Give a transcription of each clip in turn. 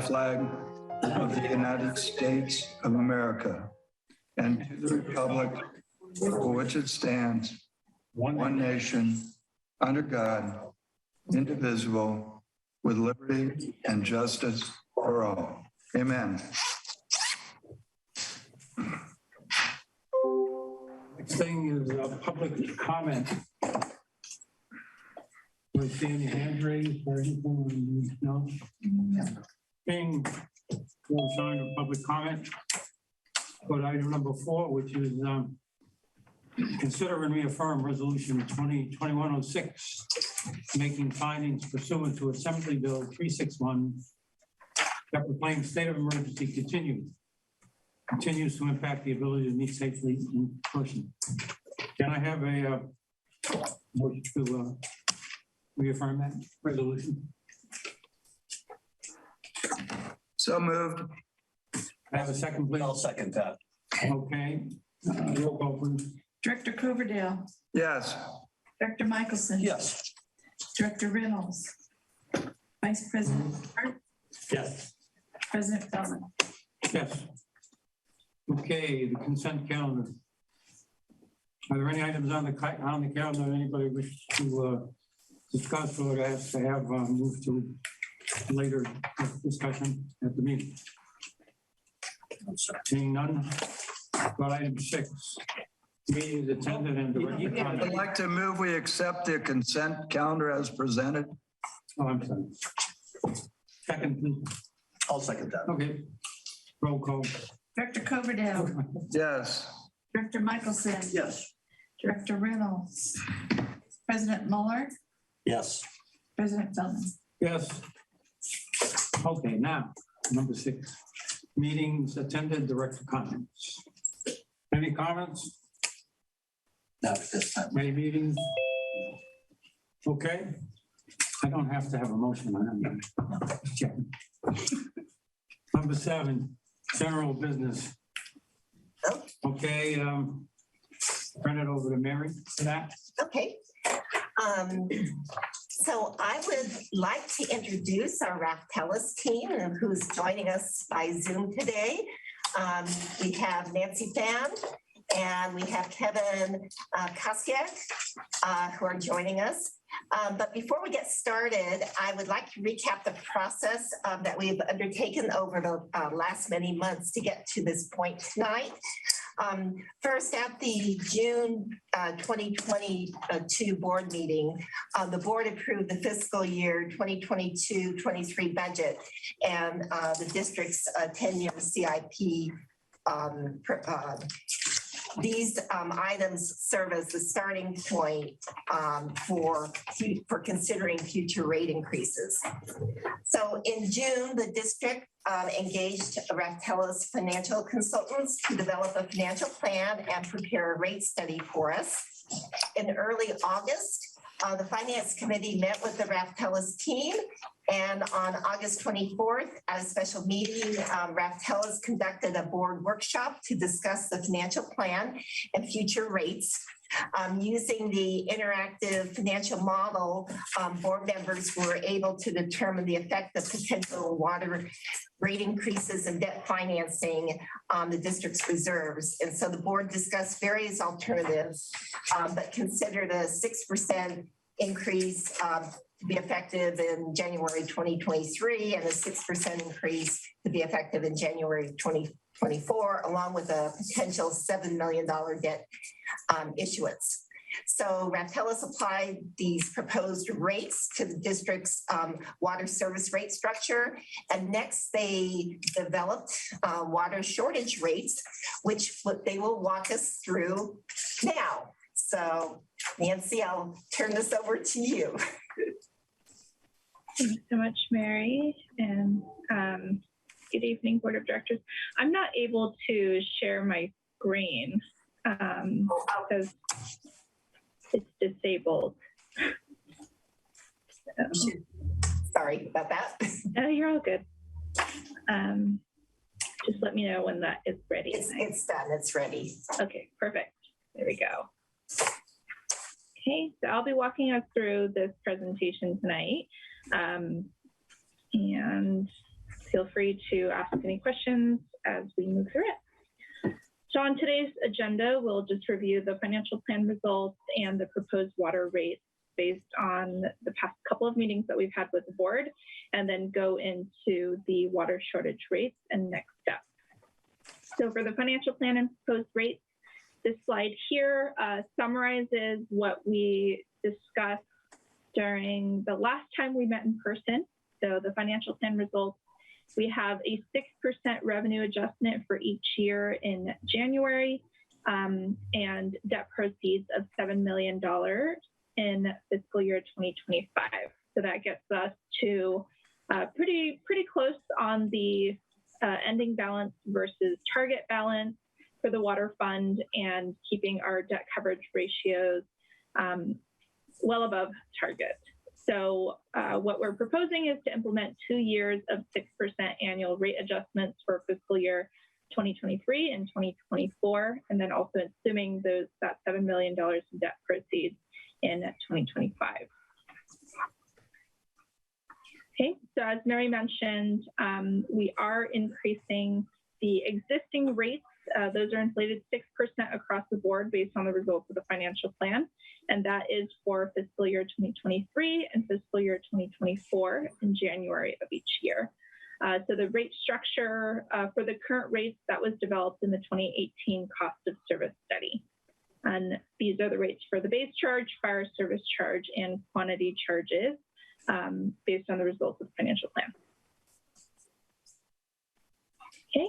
flag of the United States of America and to the republic for which it stands, one nation, under God, indivisible, with liberty and justice for all. Amen. Next thing is public comment. Do I see any hands raised or anything? No? Being no sign of public comment. But item number 4, which is consider and reaffirm resolution 2021-06, making findings pursuant to Assembly Bill 361 that proclaims state of emergency continues to impact the ability to meet safely in person. Can I have a motion to reaffirm that resolution? So moved. I have a second, please. I'll second that. Okay. Roll call, please. Director Coverdale, Yes. Director Michelson. Yes. Director Reynolds, Vice President Hart, Yes. President Feldman. Yes. Okay, the consent calendar. Are there any items on the calendar anybody wish to discuss or ask to have moved to later discussion at the meeting? Seeing none. Got item 6. Meetings attended and director I'd comment. like to move we accept the consent calendar as presented. Oh, I'm sorry. Second, please. I'll second that. Okay. Roll call. Director Coverdale, Yes. Director Michelson. Yes. Director Reynolds, President Mueller, Yes. President Feldman. Yes. Okay, now, number 6. Meetings attended, director comments. Any comments? Not at this time. Any meetings? Okay. I don't have to have a motion on that. Just checking. Number 7, general business. Okay, turn it over to Mary for that. Okay. So I would like to introduce our Raftellus team who's joining us by Zoom today. We have Nancy Fan and we have Kevin Kasiak who are joining us. But before we get started, I would like to recap the process that we've undertaken over the last many months to get to this point tonight. First, at the June 2022 board meeting, the board approved the fiscal year 2022-23 budget and the district's 10-year CIP. These items serve as the starting point for considering future rate increases. So in June, the district engaged Raftellus financial consultants to develop a financial plan and prepare a rate study for us. In early August, the Finance Committee met with the Raftellus team, and on August 24th, at a special meeting, Raftellus conducted a board workshop to discuss the financial plan and future rates. Using the interactive financial model, board members were able to determine the effect of potential water rate increases and debt financing on the district's reserves. And so the board discussed various alternatives, but considered a 6% increase to be effective in January 2023 and a 6% increase to be effective in January 2024, along with a potential $7 million debt issuance. So Raftellus applied these proposed rates to the district's water service rate structure. And next they developed water shortage rates, which they will walk us through now. So Nancy, I'll turn this over to you. Thank you so much, Mary, and good evening, Board of Directors. I'm not able to share my screen because it's disabled. So, Sorry about that. no, you're all good. Just let me know when that is ready. It's done, it's ready. Okay, perfect. There we go. Okay, so I'll be walking us through this presentation tonight. And feel free to ask any questions as we move through it. So on today's agenda, we'll just review the financial plan results and the proposed water rates based on the past couple of meetings that we've had with the board, and then go into the water shortage rates and next steps. So for the financial plan and proposed rates, this slide here summarizes what we discussed during the last time we met in person. So the financial plan results, we have a 6% revenue adjustment for each year in January, and debt proceeds of $7 million in fiscal year 2025. So that gets us to pretty close on the ending balance versus target balance for the water fund, and keeping our debt coverage ratios well above target. So what we're proposing is to implement 2 years of 6% annual rate adjustments for fiscal year 2023 and 2024, and then also assuming that $7 million in debt proceeds in 2025. Okay, so as Mary mentioned, we are increasing the existing rates. Those are inflated 6% across the board based on the results of the financial plan, and that is for fiscal year 2023 and fiscal year 2024 in January of each year. So the rate structure for the current rates that was developed in the 2018 cost of service study. And these are the rates for the base charge, fire service charge, and quantity charges based on the results of the financial plan. Okay,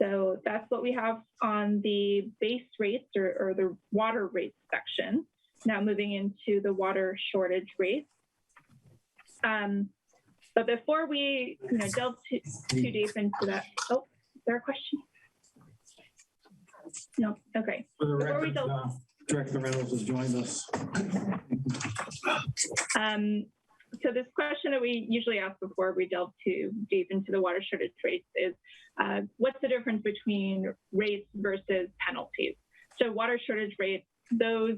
so that's what we have on the base rates or the water rates section. Now moving into the water shortage rates. But before we delve too deep into that, oh, is there a question? No, okay. For the Before we record, delve, Director Reynolds has joined us. So this question that we usually ask before we delve too deep into the water shortage rates is, what's the difference between rates versus penalties? So water shortage rates, those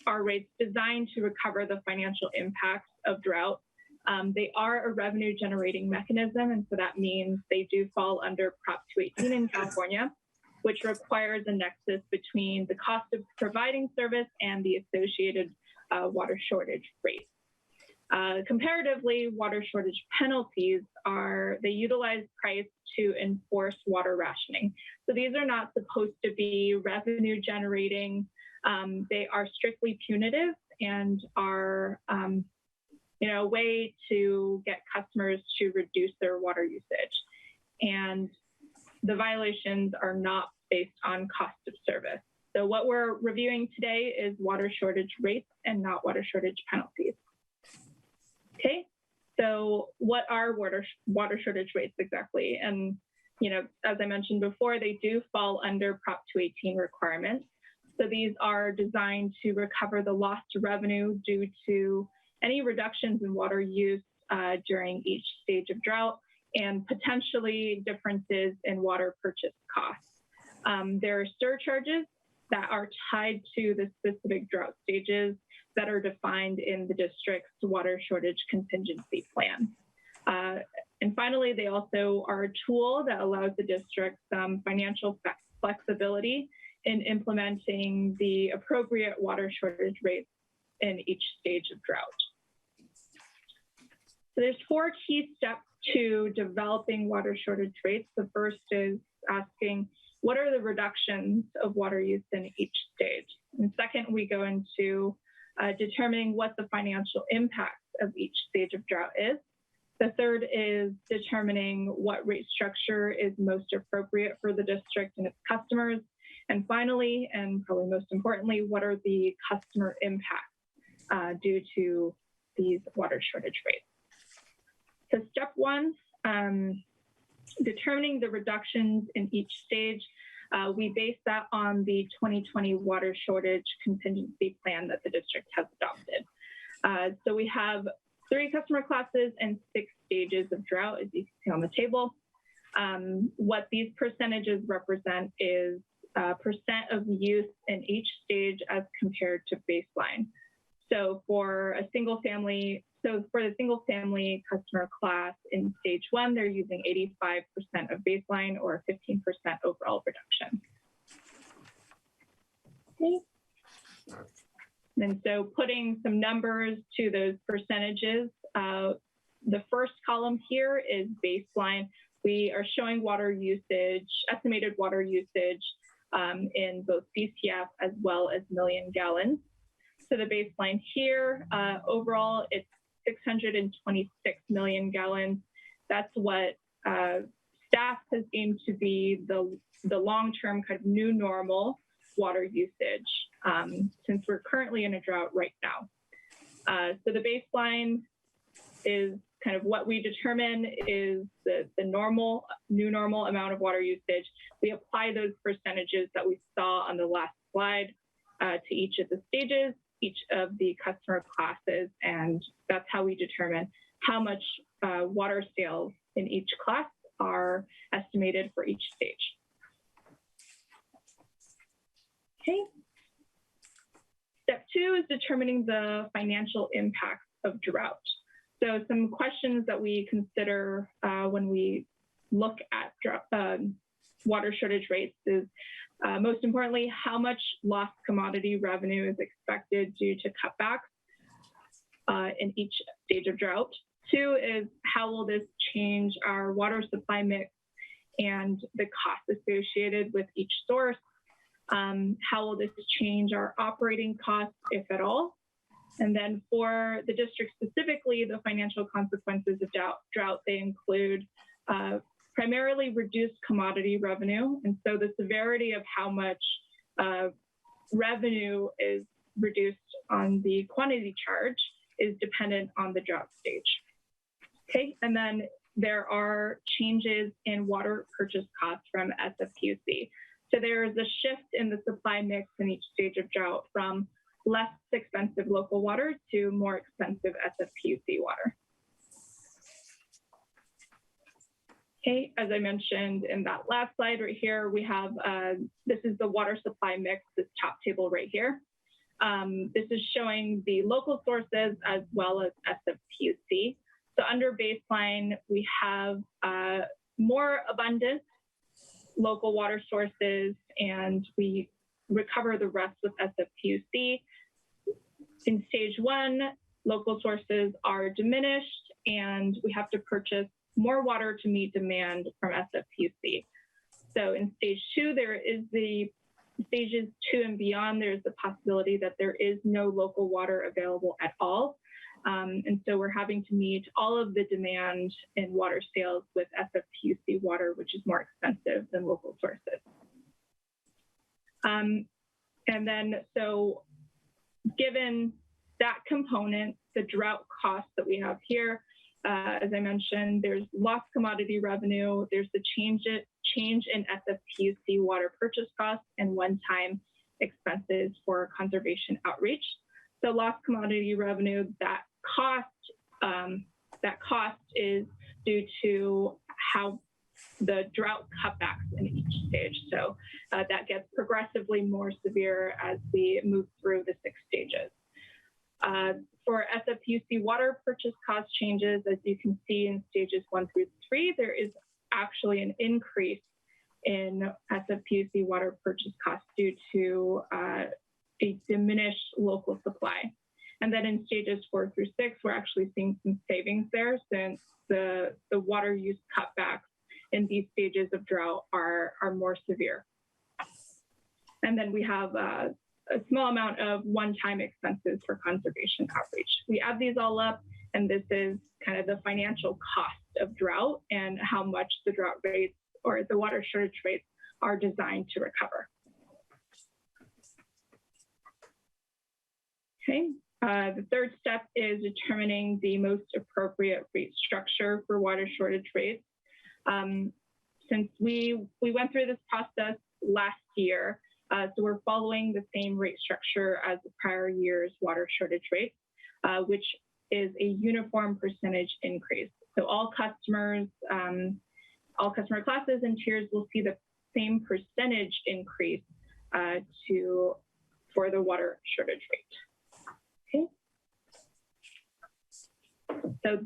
are rates designed to recover the financial impacts of drought. They are a revenue generating mechanism, and so that means they do fall under Prop 218 in California, which requires a nexus between the cost of providing service and the associated water shortage rates. Comparatively, water shortage penalties they utilize price to enforce water rationing. So these are not supposed to be revenue generating. They are strictly punitive and are a way to get customers to reduce their water usage. And the violations are not based on cost of service. So what we're reviewing today is water shortage rates and not water shortage penalties. Okay, so what are water shortage rates exactly? And, as I mentioned before, they do fall under Prop 218 requirements. So these are designed to recover the lost revenue due to any reductions in water use during each stage of drought, and potentially differences in water purchase costs. There are surcharges that are tied to the specific drought stages that are defined in the district's water shortage contingency plan. And finally, they also are a tool that allows the district some financial flexibility in implementing the appropriate water shortage rates in each stage of drought. So there's 4 key steps to developing water shortage rates. The first is asking, what are the reductions of water use in each stage? And second, we go into determining what the financial impact of each stage of drought is. The third is determining what rate structure is most appropriate for the district and its customers. And finally, and probably most importantly, what are the customer impacts due to these water shortage rates? So step 1, determining the reductions in each stage. We base that on the 2020 water shortage contingency plan that the district has adopted. So we have 3 customer classes and 6 stages of drought, as you can see on the table. What these percentages represent is percent of use in each stage as compared to baseline. So for a single family So for the single family customer class in stage 1, they're using 85% of baseline or 15% overall reduction. Okay. And so putting some numbers to those percentages, the first column here is baseline. We are showing water usage, estimated water usage in both BCF as well as million gallons. So the baseline here, overall, it's 626 million gallons. That's what staff has aimed to be the long-term kind of new normal water usage, since we're currently in a drought right now. So the baseline is kind of what we determine is the new normal amount of water usage. We apply those percentages that we saw on the last slide to each of the stages, each of the customer classes, and that's how we determine how much water sales in each class are estimated for each stage. Okay. Step 2 is determining the financial impacts of drought. So some questions that we consider when we look at water shortage rates is, most importantly, how much lost commodity revenue is expected due to cutbacks in each stage of drought. 2 is, how will this change our water supply mix and the costs associated with each source? How will this change our operating costs, if at all? And then for the district specifically, the financial consequences of drought, they include primarily reduced commodity revenue. And so the severity of how much revenue is reduced on the quantity charge is dependent on the drought stage. Okay, and then there are changes in water purchase costs from SFPUC. So there is a shift in the supply mix in each stage of drought from less expensive local water to more expensive SFPUC water. Okay, as I mentioned in that last slide right here, we have, this is the water supply mix, this top table right here. This is showing the local sources as well as SFPUC. So under baseline, we have more abundant local water sources, and we recover the rest with SFPUC. In stage 1, local sources are diminished, and we have to purchase more water to meet demand from SFPUC. So in stage 2, there is the stages 2 and beyond, there's the possibility that there is no local water available at all. And so we're having to meet all of the demand in water sales with SFPUC water, which is more expensive than local sources. And then, so given that component, the drought costs that we have here, as I mentioned, there's lost commodity revenue, there's the change in SFPUC water purchase costs and one-time expenses for conservation outreach. So lost commodity revenue, that cost is due to how the drought cutbacks in each stage. So that gets progressively more severe as we move through the 6 stages. For SFPUC water purchase cost changes, as you can see in stages 1 through 3, there is actually an increase in SFPUC water purchase costs due to a diminished local supply. And then in stages 4 through 6, we're actually seeing some savings there since the water use cutbacks in these stages of drought are more severe. And then we have a small amount of one-time expenses for conservation outreach. We add these all up, and this is kind of the financial cost of drought and how much the drought rates or the water shortage rates are designed to recover. Okay, the third step is determining the most appropriate rate structure for water shortage rates. Since we went through this process last year, so we're following the same rate structure as the prior year's water shortage rate, which is a uniform percentage increase. So all customer classes and tiers will see the same percentage increase for the water shortage rate. Okay. So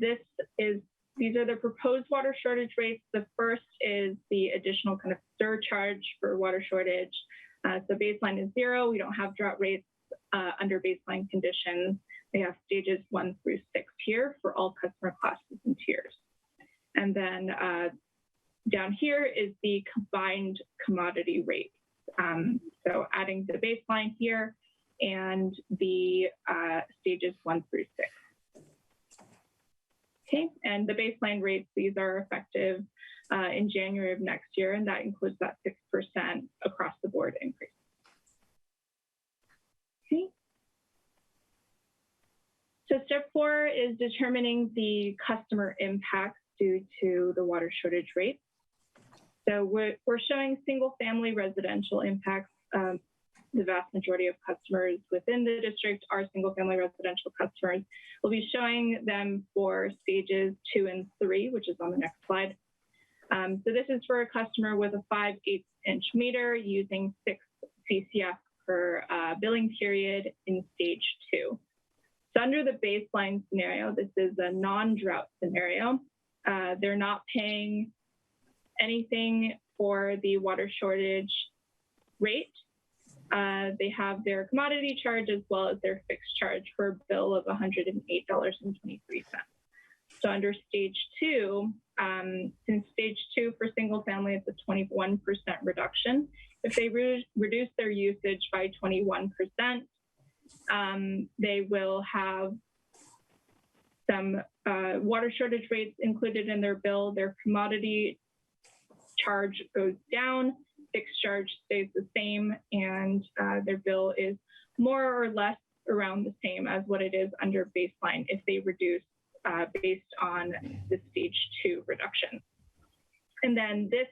these are the proposed water shortage rates. The first is the additional kind of surcharge for water shortage. So baseline is 0. We don't have drought rates under baseline conditions. We have stages 1 through 6 here for all customer classes and tiers. And then down here is the combined commodity rate. So adding the baseline here and the stages 1 through 6. Okay, and the baseline rates, these are effective in January of next year, and that includes that 6% across the board increase. Okay. So step 4 is determining the customer impacts due to the water shortage rate. So we're showing single family residential impacts. The vast majority of customers within the district are single family residential customers. We'll be showing them for stages 2 and 3, which is on the next slide. So this is for a customer with a 5/8 inch meter using 6 CCF per billing period in stage 2. So under the baseline scenario, this is a non-drought scenario. They're not paying anything for the water shortage rate. They have their commodity charge as well as their fixed charge for a bill of $108.23. So under stage 2, in stage 2 for single family, it's a 21% reduction. If they reduce their usage by 21%, they will have some water shortage rates included in their bill. Their commodity charge goes down, fixed charge stays the same, and their bill is more or less around the same as what it is under baseline if they reduce based on the stage 2 reduction. And then this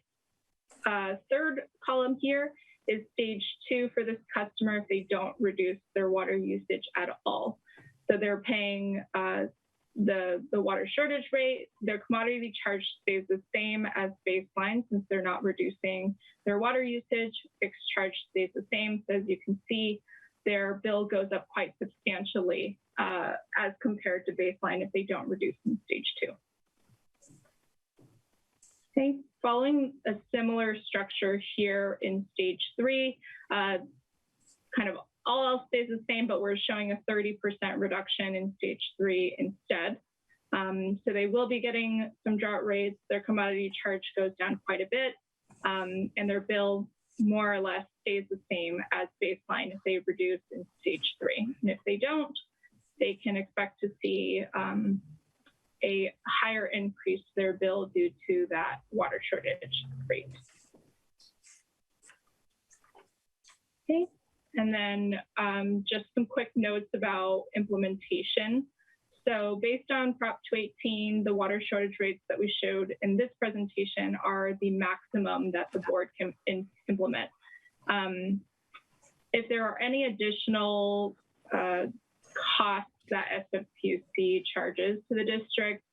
third column here is stage 2 for this customer if they don't reduce their water usage at all. So they're paying the water shortage rate, their commodity charge stays the same as baseline since they're not reducing their water usage, fixed charge stays the same. So as you can see, their bill goes up quite substantially as compared to baseline if they don't reduce in stage 2. Okay, following a similar structure here in stage 3, kind of all else stays the same, but we're showing a 30% reduction in stage 3 instead. So they will be getting some drought rates. Their commodity charge goes down quite a bit, and their bill more or less stays the same as baseline if they reduce in stage 3. And if they don't, they can expect to see a higher increase to their bill due to that water shortage rate. Okay. And then just some quick notes about implementation. So based on Prop 218, the water shortage rates that we showed in this presentation are the maximum that the board can implement. If there are any additional costs that SFPUC charges to the district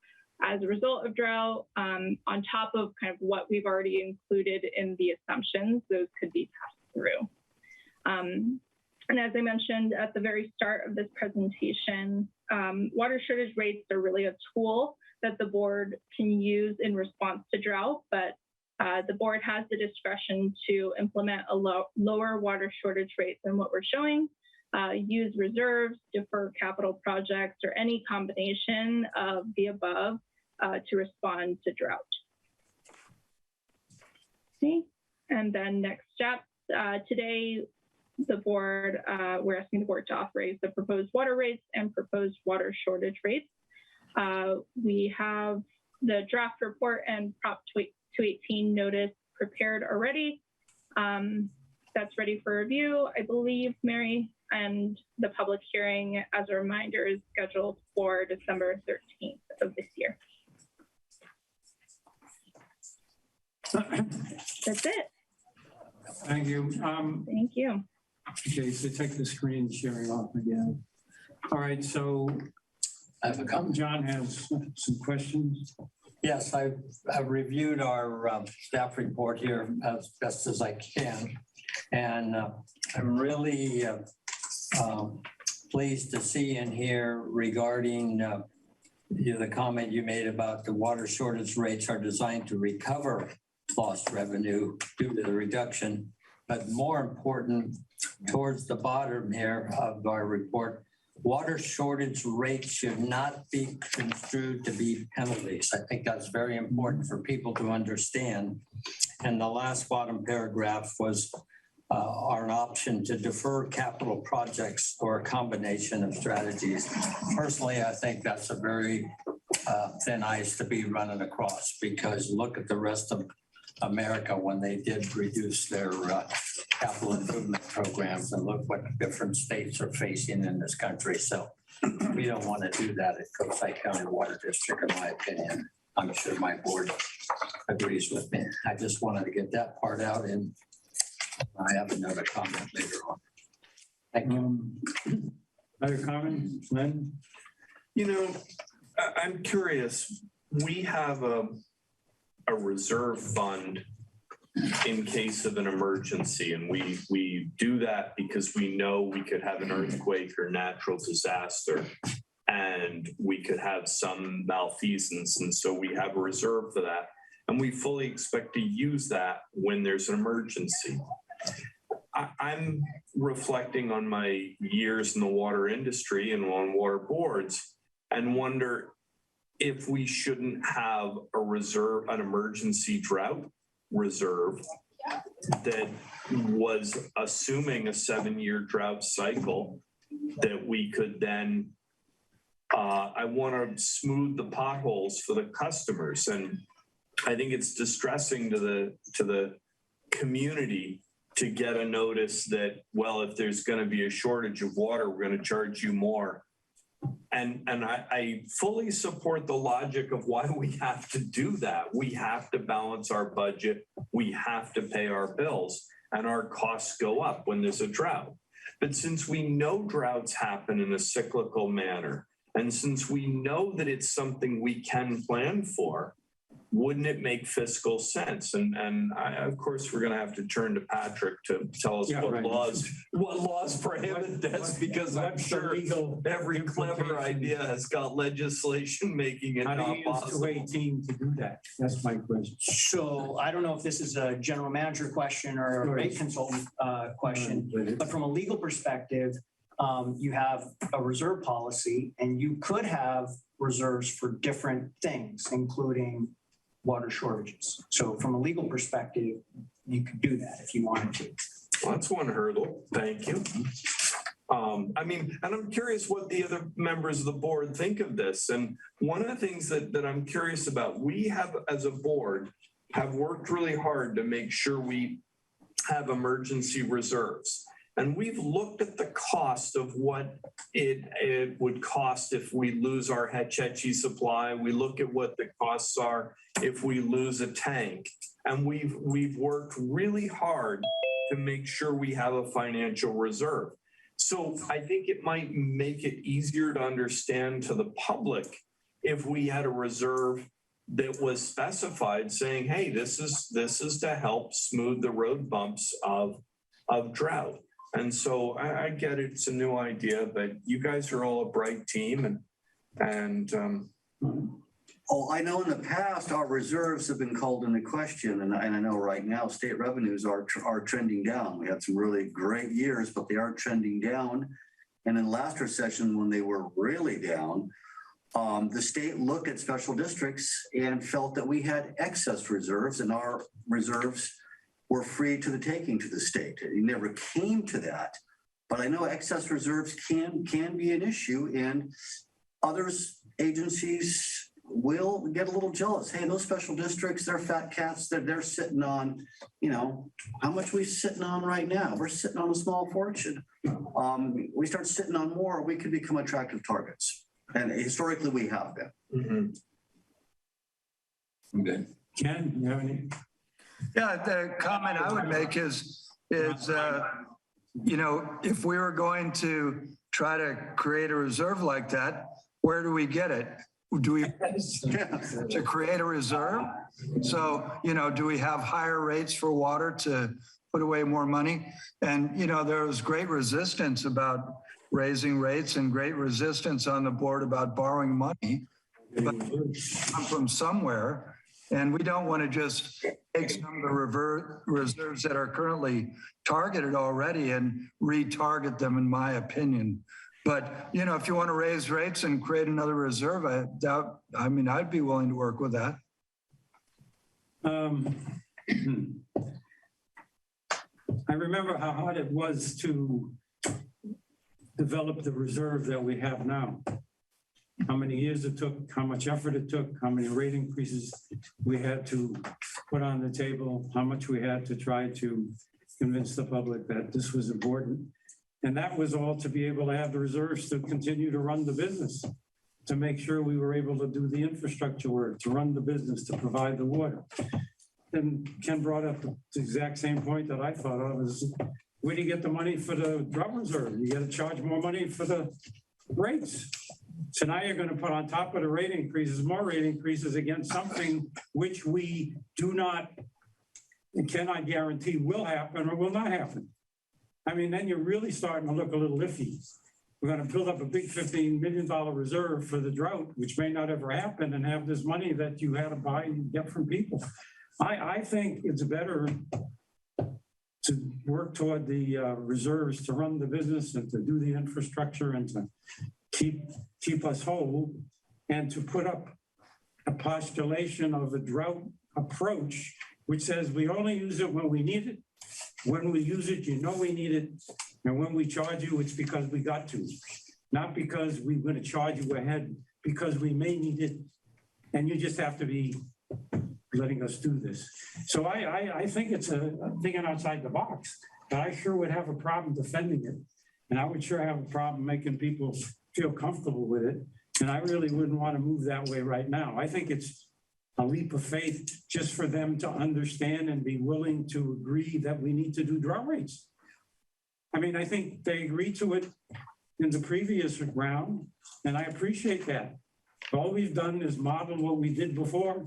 as a result of drought, on top of kind of what we've already included in the assumptions, those could be passed through. And as I mentioned at the very start of this presentation, water shortage rates are really a tool that the board can use in response to drought, but the board has the discretion to implement a lower water shortage rate than what we're showing, use reserves, defer capital projects, or any combination of the above to respond to drought. Okay, and then next steps. Today, the board, we're asking the board to authorize the proposed water rates and proposed water shortage rates. We have the draft report and Prop 218 notice prepared already. That's ready for review, I believe, Mary, and the public hearing, as a reminder, is scheduled for December 13th of this year. That's it. Thank you. Thank you. Okay, so take the screen sharing off again. All right, so I have a comment. John has some questions. Yes, I've reviewed our staff report here as best as I can. And I'm really pleased to see in here regarding the comment you made about the water shortage rates are designed to recover lost revenue due to the reduction. But more important, towards the bottom here of our report, water shortage rates should not be construed to be penalties. I think that's very important for people to understand. And the last bottom paragraph was an option to defer capital projects or a combination of strategies. Personally, I think that's a very thin ice to be running across, because look at the rest of America when they did reduce their capital improvement programs, and look what different states are facing in this country. So we don't want to do that at Coastside County Water District, in my opinion. I'm sure my board agrees with me. I just wanted to get that part out, and I have another comment later on. Thank you. Other comments, Lynn? You know, I'm curious, we have a reserve fund in case of an emergency, and we do that because we know we could have an earthquake or natural disaster, and we could have some malfeasance, and so we have a reserve for that, and we fully expect to use that when there's an emergency. I'm reflecting on my years in the water industry and on water boards, and wonder if we shouldn't have a reserve, an emergency drought reserve that was assuming a 7-year drought cycle, that we could then, I want to smooth the potholes for the customers. And I think it's distressing to the community to get a notice that, well, if there's going to be a shortage of water, we're going to charge you more. And I fully support the logic of why we have to do that. We have to balance our budget. We have to pay our bills, and our costs go up when there's a drought. But since we know droughts happen in a cyclical manner, and since we know that it's something we can plan for, wouldn't it make fiscal sense? And of course, we're going to have to turn to Patrick to tell us what laws prohibit this, because I'm sure every clever idea has got legislation making it How do not you use possible. 218 to do that? That's my question. So I don't know if this is a general manager question or a rate consultant question, but from a legal perspective, you have a reserve policy, and you could have reserves for different things, including water shortages. So from a legal perspective, you could do that if you wanted to. Well, that's one hurdle. Thank you. I mean, and I'm curious what the other members of the board think of this. And one of the things that I'm curious about, we have, as a board, have worked really hard to make sure we have emergency reserves. And we've looked at the cost of what it would cost if we lose our Hetch Hetchy supply. We look at what the costs are if we lose a tank. And we've worked really hard to make sure we have a financial reserve. So I think it might make it easier to understand to the public if we had a reserve that was specified saying, hey, this is to help smooth the road bumps of drought. And so I get it, it's a new idea, but you guys are all a bright team, and Oh, I know in the past, our reserves have been called into question, and I know right now state revenues are trending down. We had some really great years, but they are trending down. And in last recession, when they were really down, the state looked at special districts and felt that we had excess reserves, and our reserves were free to the taking to the state. It never came to that, but I know excess reserves can be an issue, and others, agencies will get a little jealous. Hey, those special districts, they're fat cats, they're sitting on, how much we sitting on right now? We're sitting on a small fortune. We start sitting on more, we could become attractive targets. And historically we have been. I'm good. Ken, you have any? Yeah, the comment I would make is if we were going to try to create a reserve like that, where do we get it? Do we to create a reserve? So, do we have higher rates for water to put away more money? And, there was great resistance about raising rates and great resistance on the board about borrowing money. come from somewhere. And we don't want to just take some of the reserves that are currently targeted already and retarget them, in my opinion. But, you know, if you want to raise rates and create another reserve, I'd be willing to work with that. I remember how hard it was to develop the reserve that we have now. How many years it took, how much effort it took, how many rate increases we had to put on the table, how much we had to try to convince the public that this was important. And that was all to be able to have the reserves to continue to run the business, to make sure we were able to do the infrastructure work, to run the business, to provide the water. And Ken brought up the exact same point that I thought of is, where do you get the money for the drought reserve? You got to charge more money for the rates. So now you're going to put on top of the rate increases, more rate increases against something which we do not and cannot guarantee will happen or will not happen. I mean, then you're really starting to look a little iffy. We're going to build up a big $15 million reserve for the drought, which may not ever happen, and have this money that you had to buy and get from people. I think it's better to work toward the reserves to run the business and to do the infrastructure and to keep us whole, and to put up a postulation of a drought approach, which says we only use it when we need it. When we use it, you know we need it. And when we charge you, it's because we got to, not because we're going to charge you ahead, because we may need it. And you just have to be letting us do this. So I think it's thinking outside the box, but I sure would have a problem defending it. And I would sure have a problem making people feel comfortable with it. And I really wouldn't want to move that way right now. I think it's a leap of faith just for them to understand and be willing to agree that we need to do drought rates. I mean, I think they agreed to it in the previous round, and I appreciate that. All we've done is model what we did before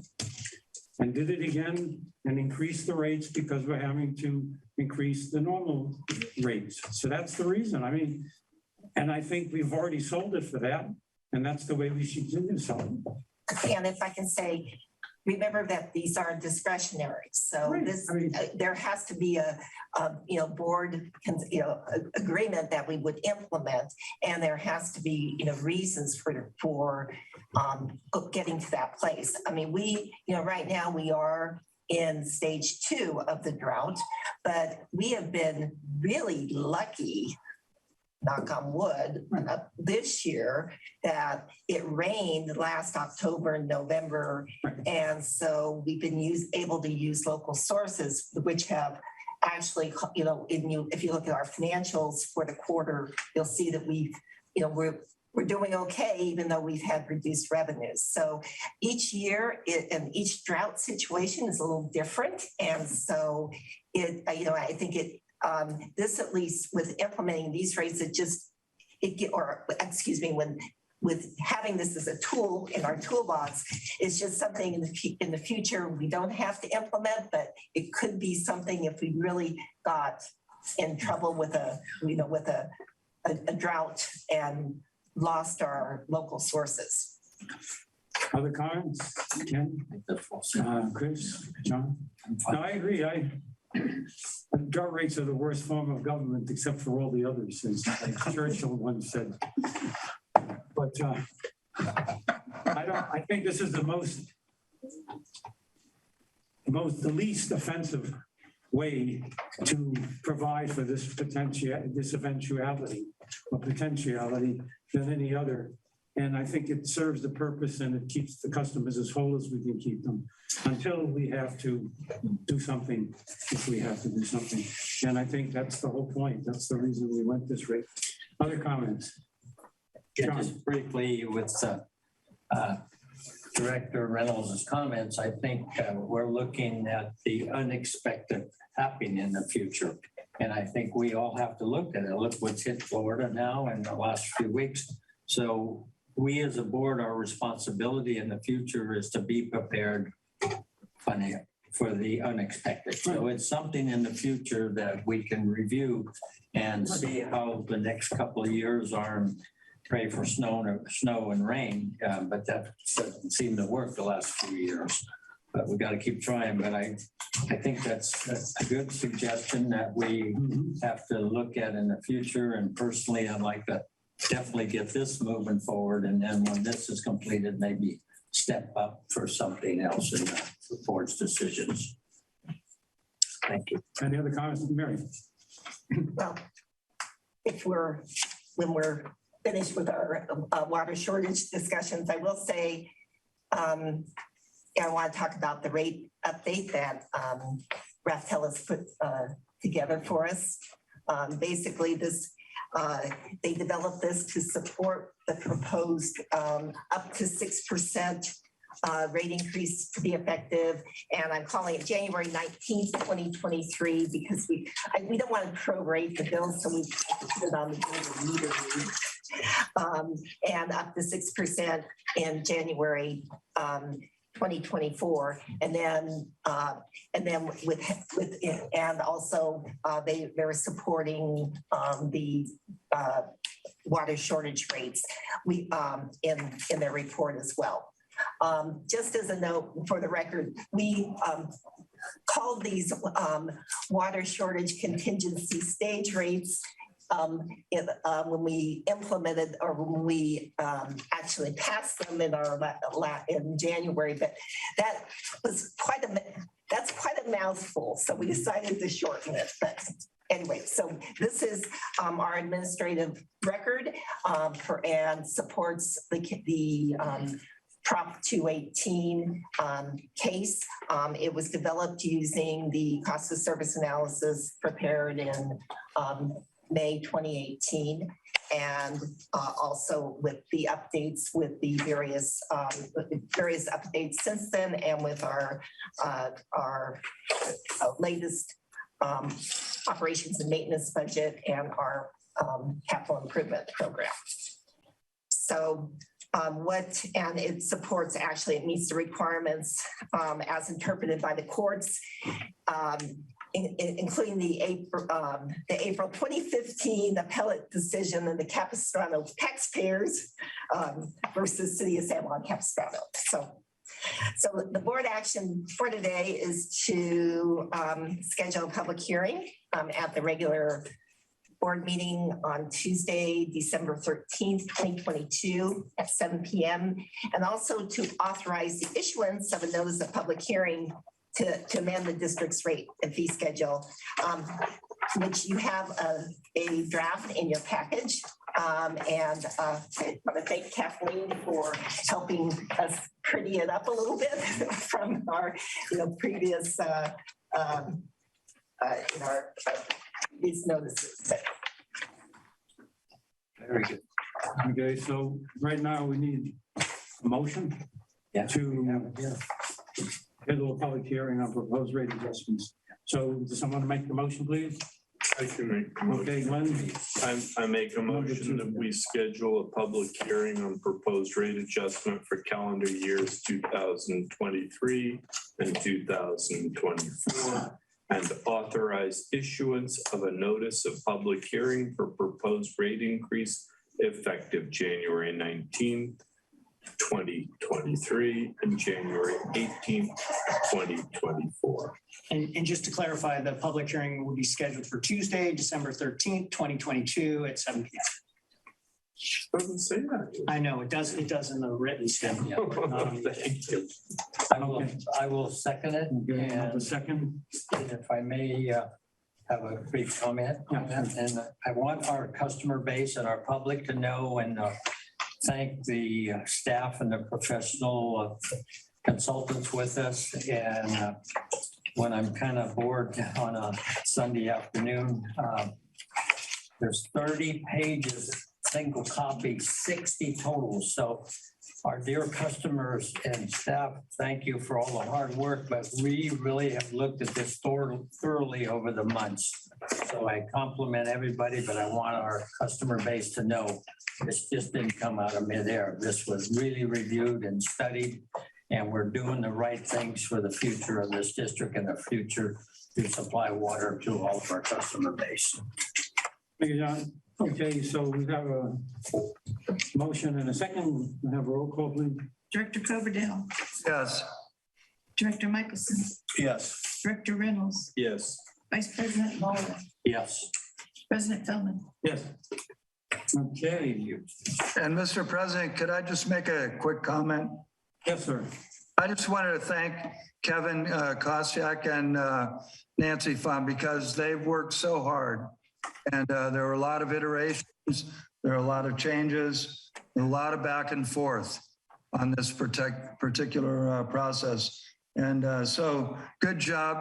and did it again and increase the rates because we're having to increase the normal rates. So that's the reason. I mean, and I think we've already sold it for that, and that's the way we should continue selling. And if I can say, remember that these are discretionary. So Right. this, I mean, there has to be a board, agreement that we would implement, and there has to be, reasons for getting to that place. I mean, right now we are in stage 2 of the drought, but we have been really lucky, knock on wood, this year that it rained last October and November. And so we've been able to use local sources, which have actually, if you look at our financials for the quarter, you'll see that we're doing okay, even though we've had reduced revenues. So each year and each drought situation is a little different. And so I think this, at least with implementing these rates, with having this as a tool in our toolbox, is just something in the future we don't have to implement, but it could be something if we really got in trouble with a drought and lost our local sources. Other comments? Ken? Chris? John? No, I agree. Drought rates are the worst form of government except for all the others, as Churchill once said. But I think this is the least offensive way to provide for this eventuality or potentiality than any other. And I think it serves the purpose, and it keeps the customers as whole as we can keep them until we have to do something, if we have to do something. And I think that's the whole point. That's the reason we went this rate. Other comments? Yeah, just briefly with Director Reynolds' comments, I think we're looking at the unexpected happening in the future. And I think we all have to look at it. Look what's hit Florida now in the last few weeks. So we as a board, our responsibility in the future is to be prepared for the unexpected. So it's something in the future that we can review and see how the next couple of years are pray for snow and rain, but that doesn't seem to work the last few years. But we got to keep trying. But I think that's a good suggestion that we have to look at in the future. And personally, I'd like to definitely get this moving forward. And then when this is completed, maybe step up for something else in the board's decisions. Thank you. Any other comments, Mary? Well, when we're finished with our water shortage discussions, I will say, I want to talk about the rate update that Rathel has put together for us. Basically, they developed this to support the proposed up to 6% rate increase to be effective. And I'm calling it January 19th, 2023, because we don't want to prorate the bill, so we put it on the meter read. And up to 6% in January 2024, and then and also they're supporting the water shortage rates in their report as well. Just as a note for the record, we called these water shortage contingency stage rates when we implemented, or when we actually passed them in January, but that's quite a mouthful. So we decided to shorten it. But anyway, so this is our administrative record and supports the Prop 218 case. It was developed using the cost of service analysis prepared in May 2018, and also with the updates, with the various updates since then, and with our latest operations and maintenance budget and our capital improvement program. So and it supports, actually, it meets the requirements as interpreted by the courts, including the April 2015 appellate decision in the Capistrano taxpayers versus City of San Juan Capistrano. So the board action for today is to schedule a public hearing at the regular board meeting on Tuesday, December 13th, 2022 at 7 p.m. And also to authorize the issuance of a notice of public hearing to amend the district's rate and fee schedule, which you have a draft in your package. And I want to thank Kathleen for helping us pretty it up a little bit from our previous these notices. Very good. Okay, so right now we need a motion to schedule a public hearing on proposed rate adjustments. So does someone make the motion, please? I can make a motion. Okay, Glenn? I make a motion that we schedule a public hearing on proposed rate adjustment for calendar years 2023 and 2024, and authorize issuance of a notice of public hearing for proposed rate increase effective January 19th, 2023 and January 18th, 2024. And just to clarify, the public hearing will be scheduled for Tuesday, December 13th, 2022 at 7 p.m. Doesn't say that. I know, it does in the written schedule. Thank you. I will second it. Okay, have a And second. if I may have a brief comment on that. And I want our customer base and our public to know and thank the staff and the professional consultants with us. And when I'm kind of bored on a Sunday afternoon, there's 30 pages, single copy, 60 total. So our dear customers and staff, thank you for all the hard work, but we really have looked at this thoroughly over the months. So I compliment everybody, but I want our customer base to know this just didn't come out of midair. This was really reviewed and studied, and we're doing the right things for the future of this district and the future to supply water to all of our customer base. Thank you, John. Okay, so we have a motion and a second. We have a roll call, please. Director Coverdale, Yes. Director Michelson, Yes. Director Reynolds, Yes. Vice President Mueller, Yes. President Feldman. Yes. Okay. And Mr. President, could I just make a quick comment? Yes, sir. I just wanted to thank Kevin Kostiak and Nancy Pham because they've worked so hard. And there were a lot of iterations, there are a lot of changes, and a lot of back and forth on this particular process. And so good job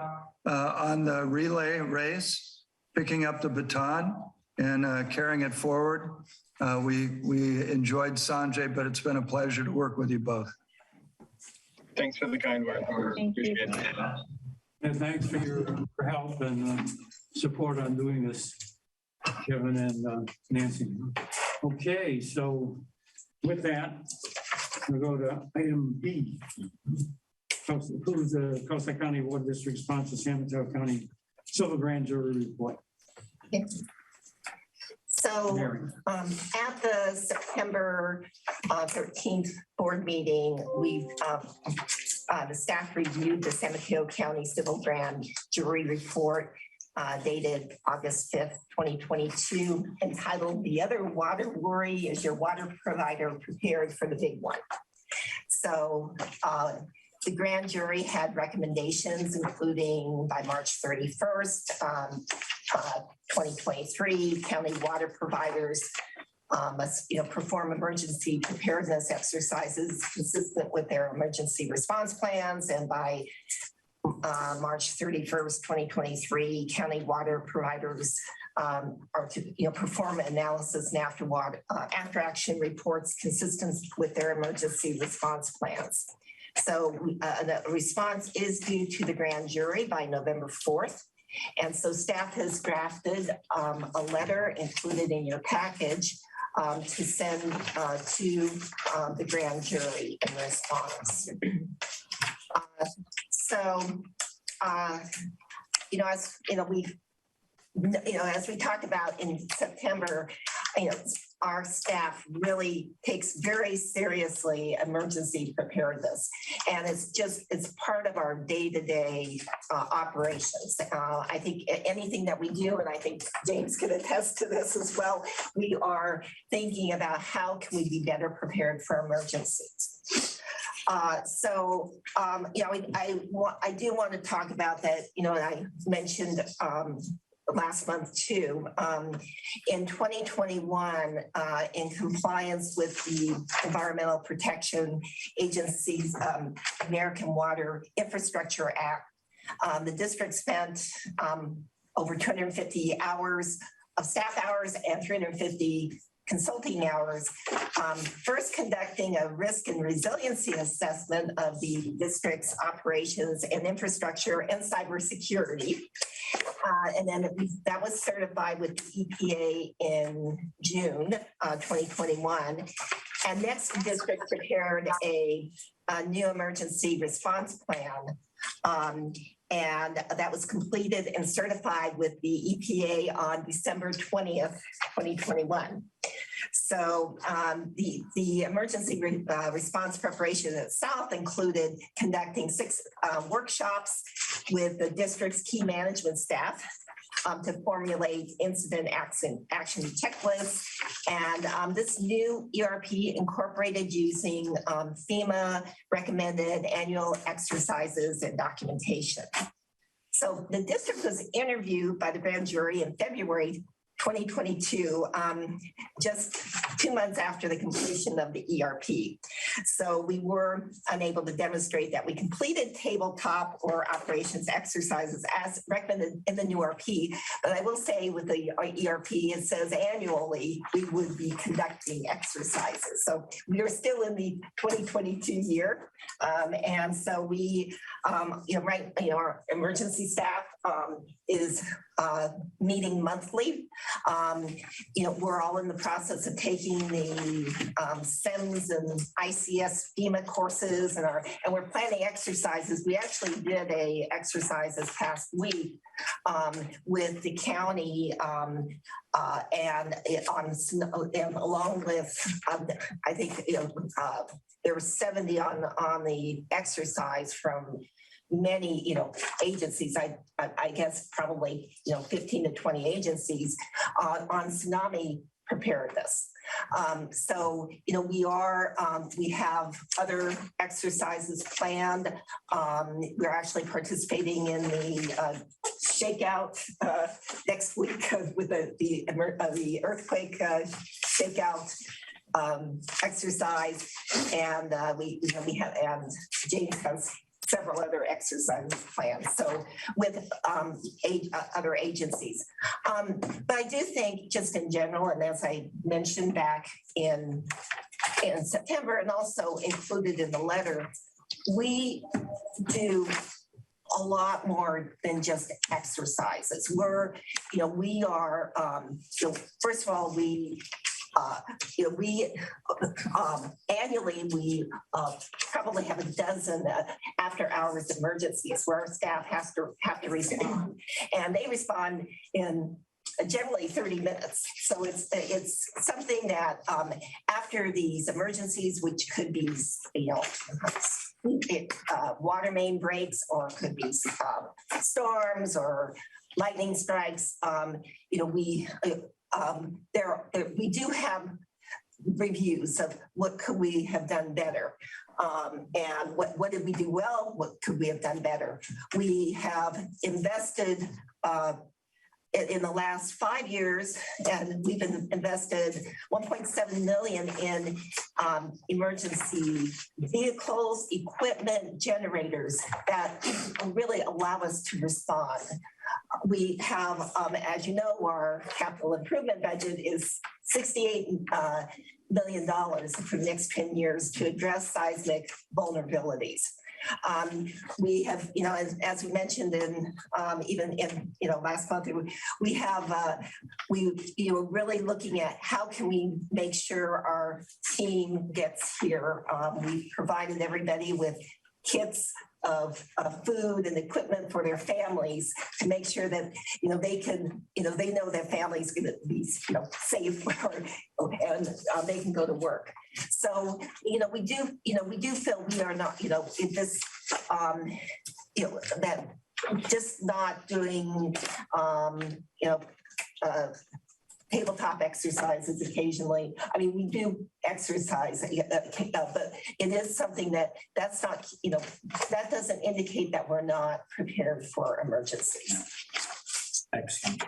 on the relay race, picking up the baton and carrying it forward. We enjoyed Sanjay, but it's been a pleasure to work with you both. Thanks for the kind words. Thank you. Appreciate it. And thanks for your help and support on doing this, Kevin and Nancy. Okay, so with that, we'll go to item B. Approve the Coastside County Water District response to San Mateo County Civil Grand Jury report. So Mary. at the September 13th board meeting, the staff reviewed the San Mateo County Civil Grand Jury report dated August 5th, 2022, entitled "The Other Water Worry Is Your Water Provider Prepared for the Big One?" So the grand jury had recommendations, including by March 31st, 2023, county water providers must perform emergency preparedness exercises consistent with their emergency response plans. And by March 31st, 2023, county water providers are to perform analysis and after action reports consistent with their emergency response plans. So the response is due to the grand jury by November 4th. And so staff has drafted a letter included in your package to send to the grand jury in response. As we talked about in September, our staff really takes very seriously emergency preparedness. And it's part of our day-to-day operations. I think anything that we do, and I think James can attest to this as well, we are thinking about how can we be better prepared for emergencies. I do want to talk about that, and I mentioned last month too. In 2021, in compliance with the Environmental Protection Agency's American Water Infrastructure Act, the district spent over 250 hours of staff hours and 350 consulting hours, first conducting a risk and resiliency assessment of the district's operations and infrastructure and cybersecurity. And then that was certified with the EPA in June 2021. And next, the district prepared a new emergency response plan. And that was completed and certified with the EPA on December 20th, 2021. So the emergency response preparation itself included conducting 6 workshops with the district's key management staff to formulate incident action checklists. And this new ERP incorporated using FEMA recommended annual exercises and documentation. So the district was interviewed by the grand jury in February 2022, just 2 months after the completion of the ERP. So we were unable to demonstrate that we completed tabletop or operations exercises as recommended in the new ERP. But I will say with the ERP, it says annually we would be conducting exercises. So we are still in the 2022 year. And so we, our emergency staff is meeting monthly We're all in the process of taking the SEMS and ICS FEMA courses and we're planning exercises. We actually did a exercise this past week with the county and along with, I think, there were 70 on the exercise from many, agencies, I guess probably, 15 to 20 agencies on tsunami preparedness. We have other exercises planned. We're actually participating in the shakeout next week with the earthquake shakeout exercise, and we have, and James has several other exercises planned. So with other agencies, but I do think just in general, and as I mentioned back in September, and also included in the letter, we do a lot more than just exercises. We are, first of all, annually, we probably have a dozen after-hours emergencies where our staff have to respond, and they respond in generally 30 minutes. So it's something that after these emergencies, which could be water main breaks, or could be storms or lightning strikes, we do have reviews of what could we have done better, and what did we do well, what could we have done better. We have invested in the last 5 years, and we've invested $1.7 million in emergency vehicles, equipment, generators that really allow us to respond. We have, as you know, our capital improvement budget is $68 million for the next 10 years to address seismic vulnerabilities. We have, as we mentioned in even in last month, we have really looking at how can we make sure our team gets here. We've provided everybody with kits of food and equipment for their families to make sure that they can they know their family's going to be safe and they can go to work. So we do feel we are not in this that just not doing tabletop exercises occasionally. I mean, we do exercise, but it is something that's not, that doesn't indicate that we're not prepared for emergencies. Excellent.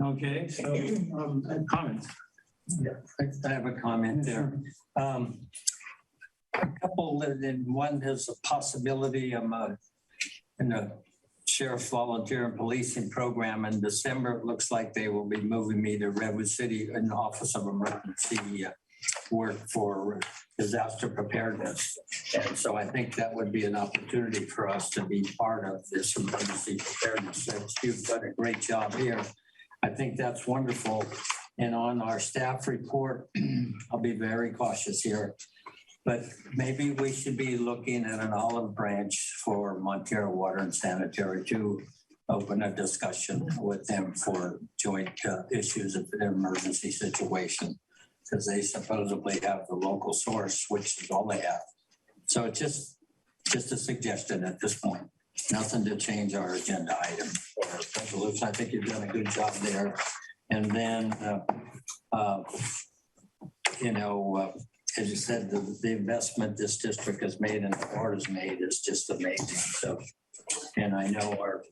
Okay, so comments. Yeah, I have a comment there. A couple, one is a possibility. I'm in the Sheriff's Volunteer and Policing Program in December. It looks like they will be moving me to Redwood City in the Office of Emergency Work for disaster preparedness. And so I think that would be an opportunity for us to be part of this emergency preparedness. So you've done a great job here. I think that's wonderful. And on our staff report, I'll be very cautious here, but maybe we should be looking at an olive branch for Montero Water and Sanitary to open a discussion with them for joint issues of an emergency situation, because they supposedly have the local source, which is all they have. So it's just a suggestion at this point. Nothing to change our agenda item or resolution. I think you've done a good job there. And then, as you said, the investment this district has made and the board has made is just amazing. So, and I know our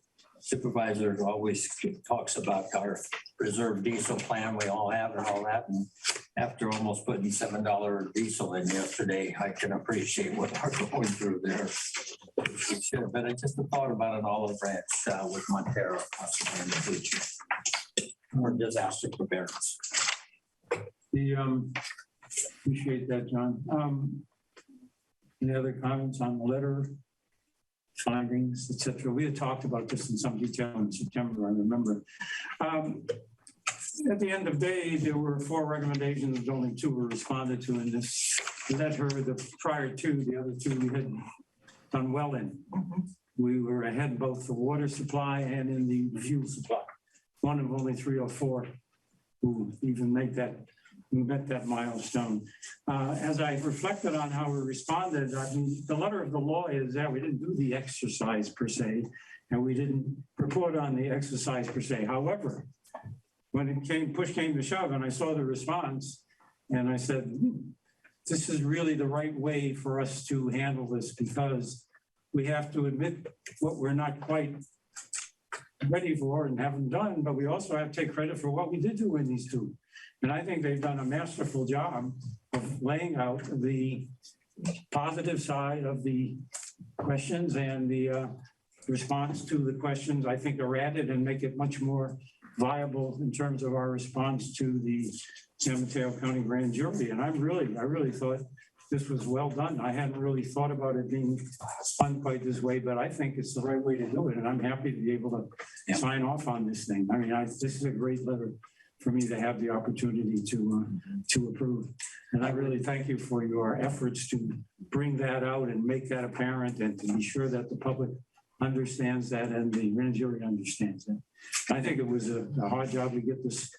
supervisor always talks about our reserve diesel plan we all have and all that. And after almost putting $7 diesel in yesterday, I can appreciate what we're going through there. Sure, but I just thought about an olive branch with Montero possibly in the future for disaster preparedness. Appreciate that, John. Any other comments on the letter? findings, et cetera. We had talked about this in some detail in September, I remember. At the end of the day, there were 4 recommendations, only 2 were responded to in this letter. The prior 2, the other 2 we had done well in. We were ahead in both the water supply and in the fuel supply. One of only 3 or 4 who even met that milestone. As I reflected on how we responded, I mean, the letter of the law is that we didn't do the exercise per se, and we didn't report on the exercise per se. However, when push came to shove and I saw the response and I said, this is really the right way for us to handle this, because we have to admit what we're not quite ready for and haven't done, but we also have to take credit for what we did do in these 2. And I think they've done a masterful job of laying out the positive side of the questions, and the response to the questions, I think, are added and make it much more viable in terms of our response to the San Mateo County Grand Jury. And I really thought this was well done. I hadn't really thought about it being spun quite this way, but I think it's the right way to do it. And I'm happy to be able to sign off on this thing. I mean, this is a great letter for me to have the opportunity to approve. And I really thank you for your efforts to bring that out and make that apparent, and to be sure that the public understands that and the grand jury understands that. I think it was a hard job to get this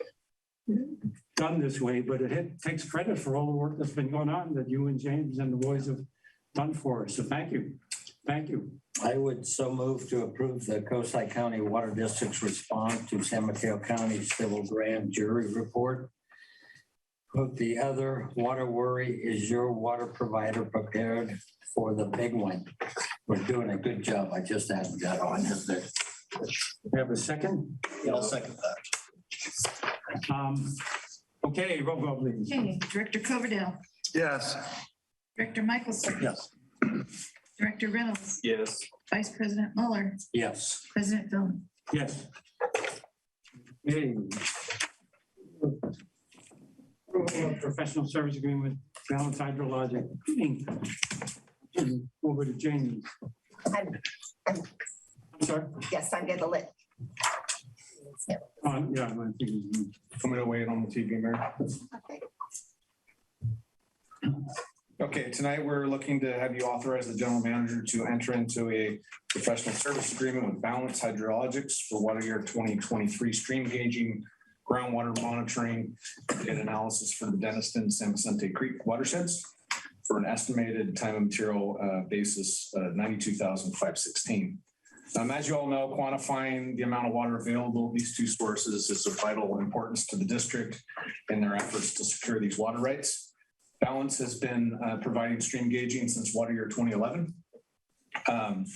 done this way, but it takes credit for all the work that's been going on that you and James and the boys have done for us. So thank you. Thank you. I would so move to approve the Coastside County Water District's response to San Mateo County Civil Grand Jury Report. Quote, the other water worry is your water provider prepared for the big one. We're doing a good job. I just haven't got on there. We have a second? Yeah, I'll second that. Okay, roll call, please. Okay, Director Coverdale, Yes. Director Michelson. Yes. Director Reynolds, Yes. Vice President Mueller, Yes. President Philman. Yes. Okay. Approval of professional service agreement with Balance Hydrologic Inc. Over to James. I'm sorry? Yes, I'm gonna let. Yeah, I think I'm gonna wait on the TV, Mayor. Okay. Okay, tonight we're looking to have you authorize the general manager to enter into a professional service agreement with Balance Hydrologics for water year 2023 stream gauging, groundwater monitoring, and analysis for the Denniston San Vicente Creek watersheds for an estimated time and material basis, $92,516. As you all know, quantifying the amount of water available, these 2 sources is of vital importance to the district in their efforts to secure these water rights. Balance has been providing stream gauging since water year 2011. And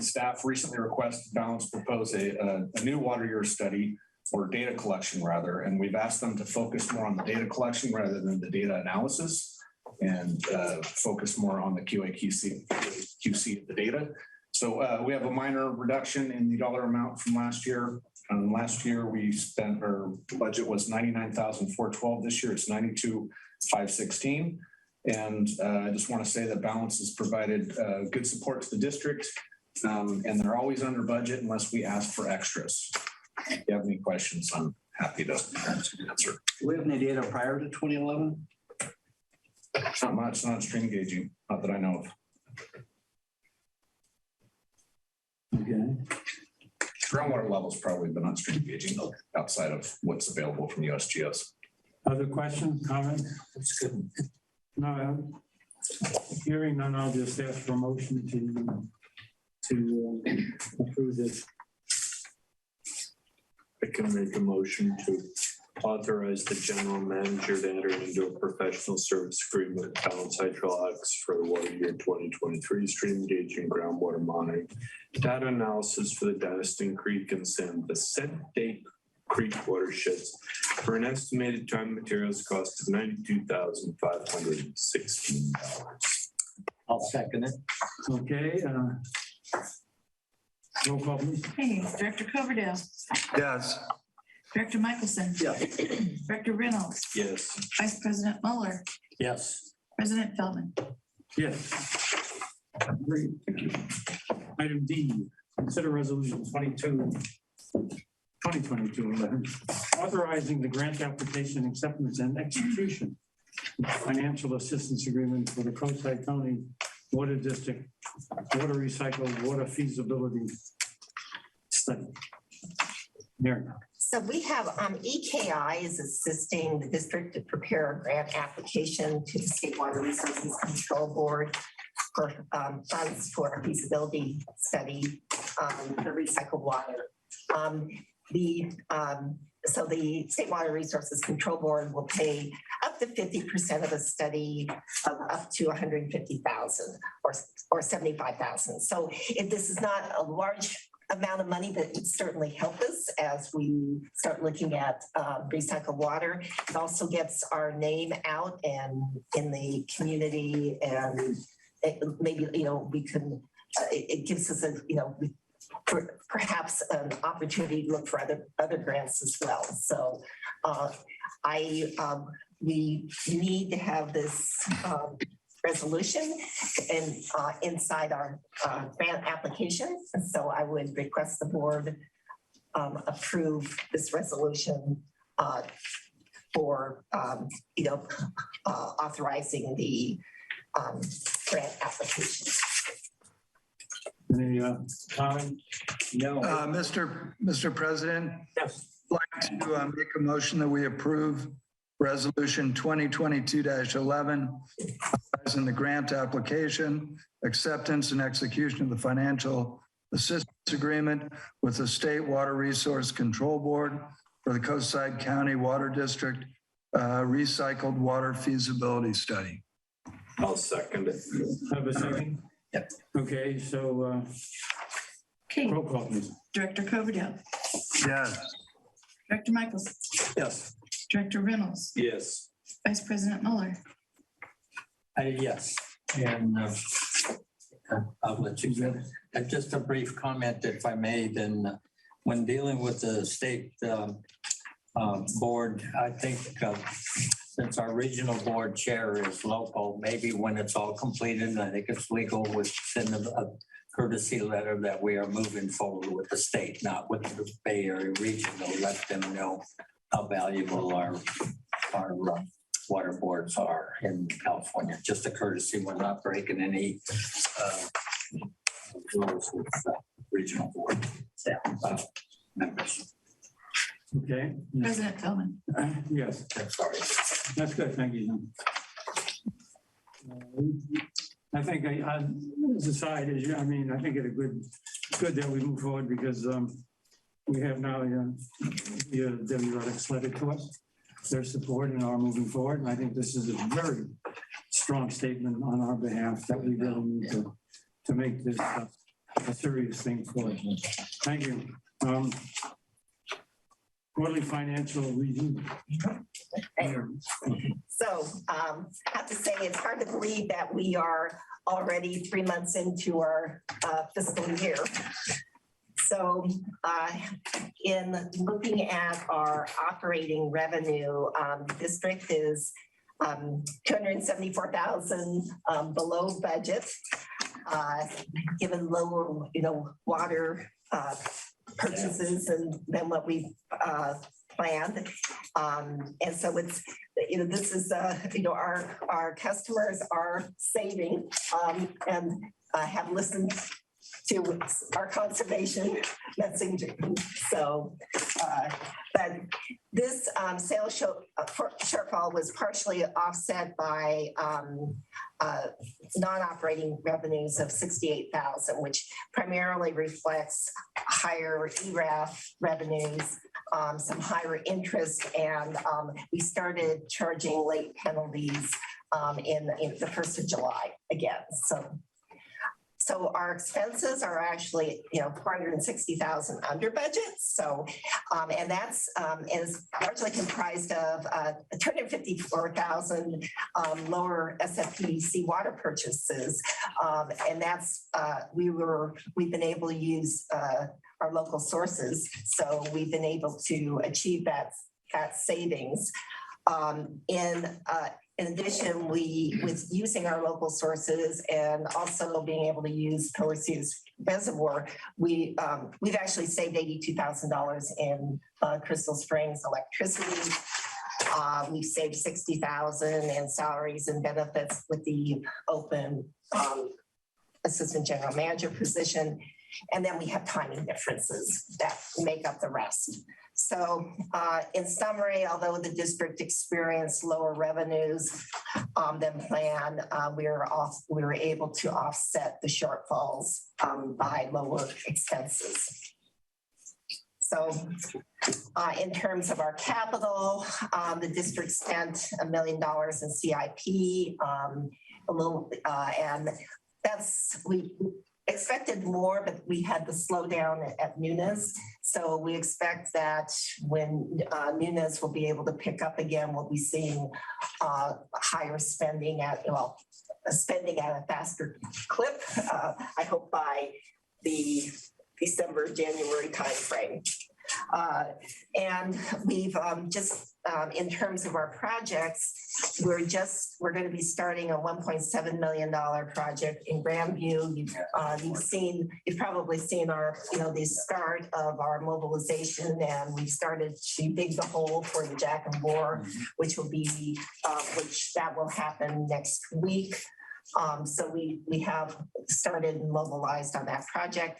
staff recently requested Balance propose a new water year study, or data collection rather, and we've asked them to focus more on the data collection rather than the data analysis, and focus more on the QC of the data. So we have a minor reduction in the dollar amount from last year. Last year we spent, our budget was $99,412. This year it's $92,516. And I just want to say that Balance has provided good support to the district, and they're always under budget unless we ask for extras. If you have any questions, I'm happy to answer. Do we have any data prior to 2011? Not much, not stream gauging, not that I know of. Okay. Groundwater levels probably, but not stream gauging outside of what's available from USGS. Other questions, comments? That's good. No. Hearing none, I'll just ask for a motion to approve this. I can make a motion to authorize the general manager to enter into a professional service agreement with Balance Hydrologics for the water year 2023 stream gauging, groundwater monitoring, data analysis for the Denniston Creek and San Vicente Creek watersheds for an estimated time and materials cost of $92,516. I'll second it. Okay. Roll call, please. Okay, Director Coverdale, Yes. Director Michelson. Yes. Director Reynolds, Yes. Vice President Mueller, Yes. President Philman. Yes. Great. Thank you. Item D, consider resolution 2022-11, authorizing the grant application, acceptance, and execution of financial assistance agreement for the Coastside County Water District Water Recycled Water Feasibility Study. There. So we have EKI is assisting the district to prepare a grant application to the State Water Resources Control Board for funds for a feasibility study for recycled water. So the State Water Resources Control Board will pay up to 50% of the study of up to $150,000 or $75,000. So if this is not a large amount of money, that would certainly help us as we start looking at recycled water. It also gets our name out and in the community, and maybe we can. It gives us perhaps an opportunity to look for other grants as well. So we need to have this resolution and inside our grant application. And so I would request the board approve this resolution for authorizing the grant application. Any comment? No. Mr. President, Yes. I'd like to make a motion that we approve Resolution 2022-11, authorizing the grant application, acceptance, and execution of the financial assistance agreement with the State Water Resource Control Board for the Coastside County Water District Recycled Water Feasibility Study. I'll second it. Have a second? Yep. Okay, so Okay, roll call, please. Director Coverdale, Yes. Director Michelson, Yes. Director Reynolds, Yes. Vice President Mueller. Yes, and I'll let you go. Just a brief comment, if I may, then when dealing with the state board, I think since our regional board chair is local, maybe when it's all completed, I think it's legal with send a courtesy letter that we are moving forward with the state, not with the Bay Area region, to let them know how valuable our water boards are in California. Just a courtesy, we're not breaking any rules with regional board staff members. Okay. President Tillman. Yes, Sorry. that's good. Thank you. I think as a side issue, I think it's good that we move forward because we have now Debbie Ruddock's letter to us, their support in our moving forward. And I think this is a very strong statement on our behalf that we really need to make this a serious thing for us. Thank you. Quarterly financial review. So I have to say, it's hard to believe that we are already 3 months into our fiscal year. So in looking at our operating revenue, the district is $274,000 below budget, given lower, water purchases than what we planned. And so it's, this is, our customers are saving and have listened to our conservation messaging. So, but this sales shortfall was partially offset by non-operating revenues of $68,000, which primarily reflects higher ERAF revenues, some higher interest, and we started charging late penalties in the 1st of July again. So our expenses are actually, $460,000 under budget. So, and that's is largely comprised of $254,000 lower SFPC water purchases, and that's we've been able to use our local sources, so we've been able to achieve that savings. In addition, with using our local sources and also being able to use Pele's Reservoir, we've actually saved $82,000 in Crystal Springs electricity. We've saved $60,000 in salaries and benefits with the open assistant general manager position. And then we have timing differences that make up the rest. So in summary, although the district experienced lower revenues than planned, we were able to offset the shortfalls by lower expenses. So in terms of our capital, the district spent $1 million in CIP, and we expected more, but we had the slowdown at Nunes. So we expect that when Nunes will be able to pick up again, we'll be seeing higher spending at a faster clip. I hope by the December, January timeframe. And we've in terms of our projects, we're going to be starting a $1.7 million project in Grandview. You've probably seen the start of our mobilization, and we started to dig the hole for the jack and bore, which that will happen next week. So we have started and mobilized on that project.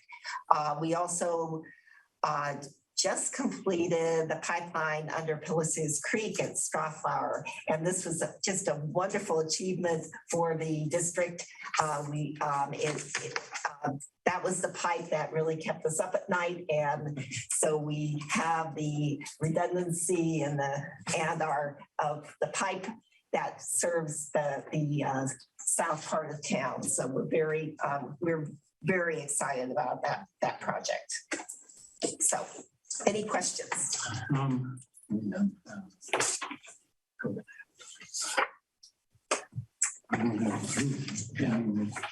We also just completed the pipeline under Pele's Creek at Strawflower, and this was just a wonderful achievement for the district. That was the pipe that really kept us up at night, and so we have the redundancy and of the pipe that serves the south part of town. So we're very excited about that project. So, any questions?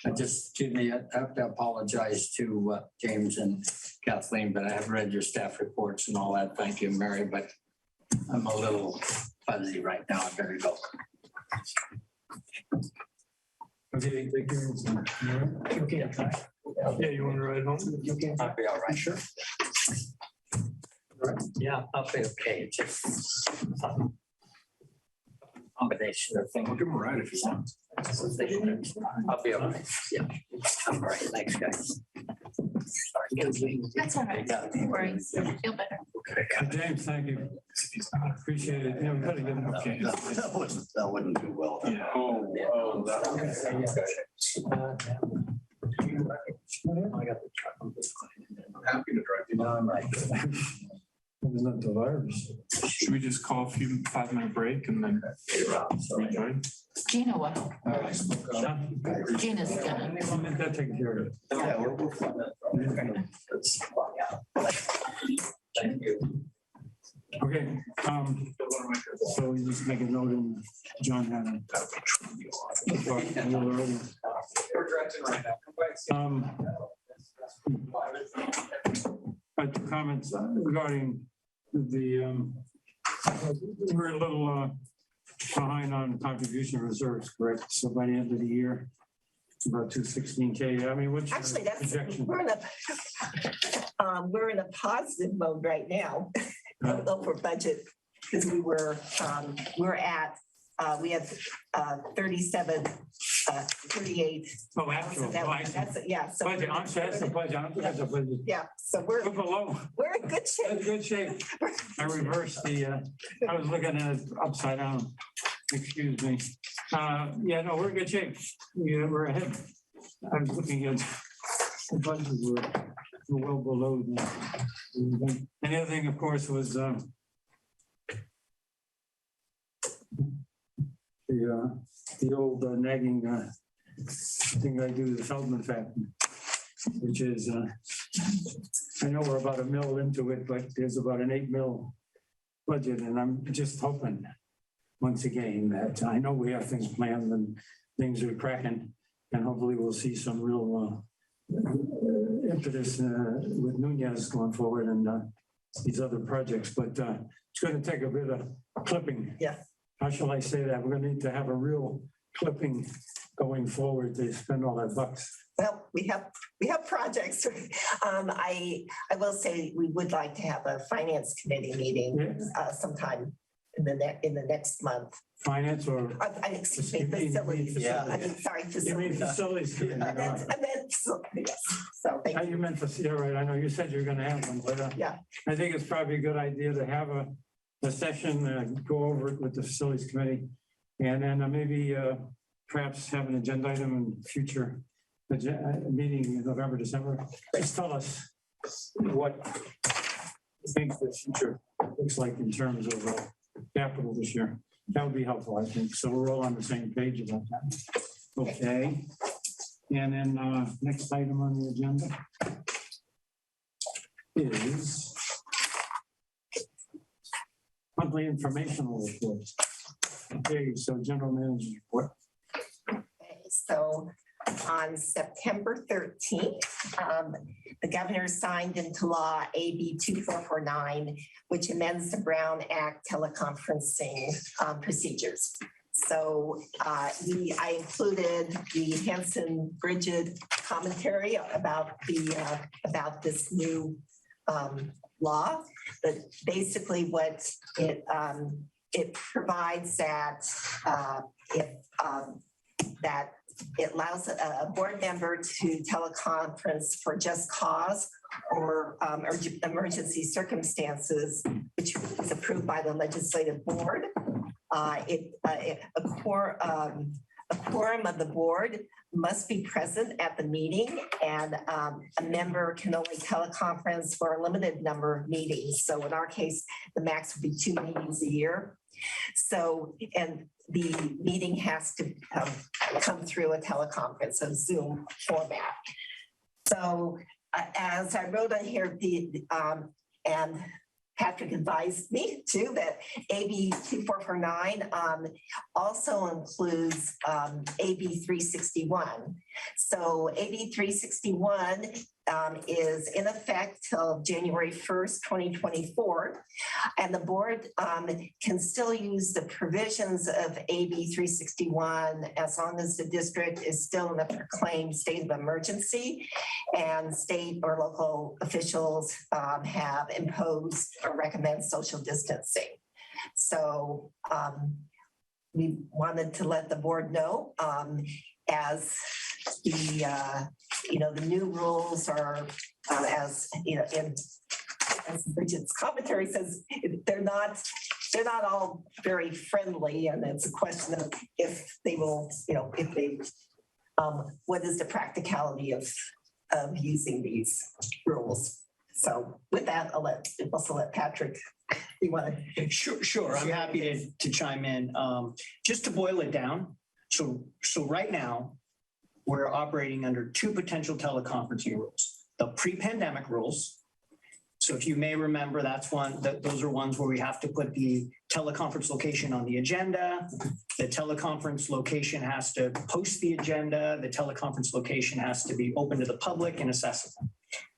Excuse me, I have to apologize to James and Kathleen, but I have read your staff reports and all that. Thank you, Mary, but I'm a little fuzzy right now. I better go. Okay, thank you. Okay. Yeah, you want to ride home? I'll be all right. Sure. Yeah, I'll be okay. It's just a combination of things. I'll give him a ride if you want. I'll be all right. Yeah. All right. Thanks, guys. Sorry. That's all right. No worries. Feel better. James, thank you. Appreciate it. Yeah, we gotta get him. Okay, that wouldn't do well. Yeah. I got the truck. I'm happy to drive you. No, I'm right. It's not the virus. Should we just call a 5-minute break and then rejoin? Gina will. Gina's gonna. I'll make that taken care of. Yeah, we're fine. Thank you. Okay, so we just make a note and John had a. Comments regarding the, we're a little behind on contribution reserves, correct? So by the end of the year, about 216K. I mean, what's your Actually, projection? we're in a positive mode right now over budget, because we have 38. Oh, actual. That's it, yeah. So Budget, that's the budget. That's the budget. yeah, so we're below. in good shape. That's good shape. I reversed I was looking at it upside down. Excuse me. Yeah, no, we're in good shape. Yeah, we're ahead. I was looking at the budget, we're well below that. And the other thing, of course, was the old nagging thing I do, the Feldman factor, which is, I know we're about $1 million into it, but there's about an $8 million budget, and I'm just hoping, once again, that I know we have things planned and things are cracking, and hopefully we'll see some real impetus with Nunez going forward and these other projects, but it's going to take a bit of clipping. Yeah. how shall I say that? We're gonna need to have a real clipping going forward to spend all that bucks. Well, we have projects. I will say we would like to have a finance committee meeting sometime in the next month. Finance or? Excuse me, facilities. Yeah. I mean, sorry, You mean facilities. facilities committee? I meant facilities. So thank you. You meant for, yeah, right. I know you said you were gonna have one, but Yeah. I think it's probably a good idea to have a session, go over it with the facilities committee. And then maybe perhaps have an agenda item in future meeting in November, December. Just tell us what you think the future looks like in terms of capital this year. That would be helpful, I think. So we're all on the same page about that. Okay. And then next item on the agenda is monthly informational report. Okay, so general manager's report. Okay, so on September 13th, the governor signed into law AB 2449, which amends the Brown Act teleconferencing procedures. So I included the Hanson-Bridget commentary about this new law, but basically what it provides that that it allows a board member to teleconference for just cause or emergency circumstances, which is approved by the legislative board. A quorum of the board must be present at the meeting, and a member can only teleconference for a limited number of meetings. So in our case, the max would be 2 meetings a year. So, and the meeting has to come through a teleconference, a Zoom format. So as I wrote on here, and Patrick advised me too that AB 2449 also includes AB 361. So AB 361 is in effect till January 1st, 2024. And the board can still use the provisions of AB 361 as long as the district is still in a proclaimed state of emergency and state or local officials have imposed or recommend social distancing. So we wanted to let the board know as the new rules are, as Bridget's commentary says, they're not all very friendly, and it's a question of if they will, what is the practicality of using these rules. So with that, I'll also let Patrick. You want to? Sure. I'm happy to chime in. Just to boil it down. So right now, we're operating under two potential teleconferencing rules. The pre-pandemic rules. So if you may remember, those are ones where we have to put the teleconference location on the agenda. The teleconference location has to post the agenda. The teleconference location has to be open to the public and accessible.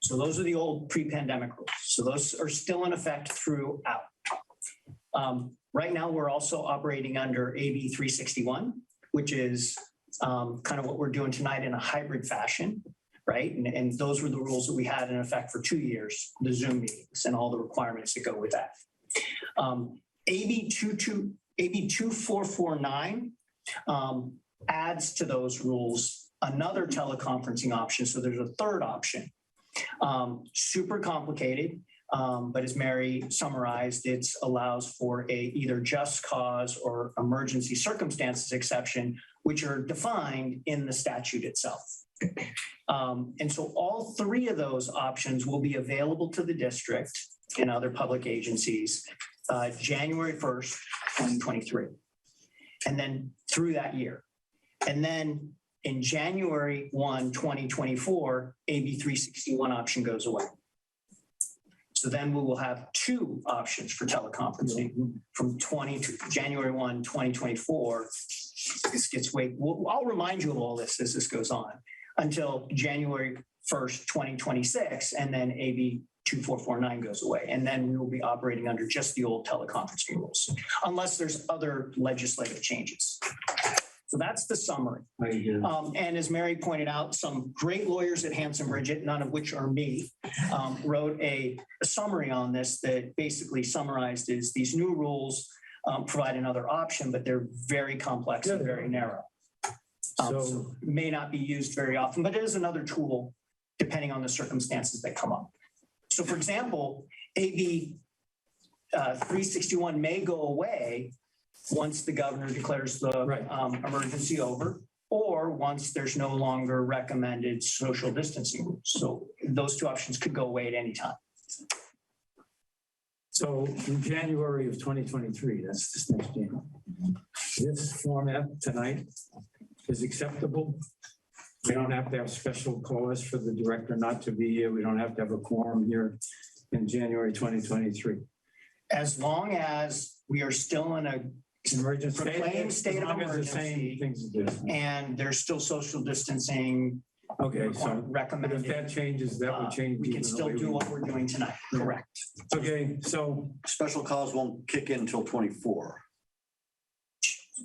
So those are the old pre-pandemic rules. So those are still in effect throughout. Right now, we're also operating under AB 361, which is kind of what we're doing tonight in a hybrid fashion, right? And those were the rules that we had in effect for 2 years, the Zoom meetings and all the requirements that go with that. AB 2449 adds to those rules another teleconferencing option. So there's a third option. Super complicated, but as Mary summarized, it allows for either just cause or emergency circumstances exception, which are defined in the statute itself. And so all three of those options will be available to the district and other public agencies January 1st, 2023, and then through that year. And then in January 1, 2024, AB 361 option goes away. So then we will have two options for teleconferencing from January 1, 2024. This gets I'll remind you of all this as this goes on until January 1st, 2026, and then AB 2449 goes away. And then we will be operating under just the old teleconferencing rules, unless there's other legislative changes. So that's the summary. And as Mary pointed out, some great lawyers at Hanson Bridget, none of which are me, wrote a summary on this that basically summarized is these new rules provide another option, but they're very complex and very narrow. So may not be used very often, but it is another tool depending on the circumstances that come up. So for example, AB 361 may go away once the governor declares the emergency over, or once there's no longer recommended social distancing rules. So those two options could go away at any time. So in January of 2023, that's this next year, this format tonight is acceptable. We don't have to have special cause for the director not to be here. We don't have to have a quorum here in January 2023. As long as we are still in a emergency proclaimed state of emergency and there's still social distancing. Okay, so recommended. If that changes, that would change. We can still do what we're doing tonight. Correct. Okay, so special cause won't kick in until 24.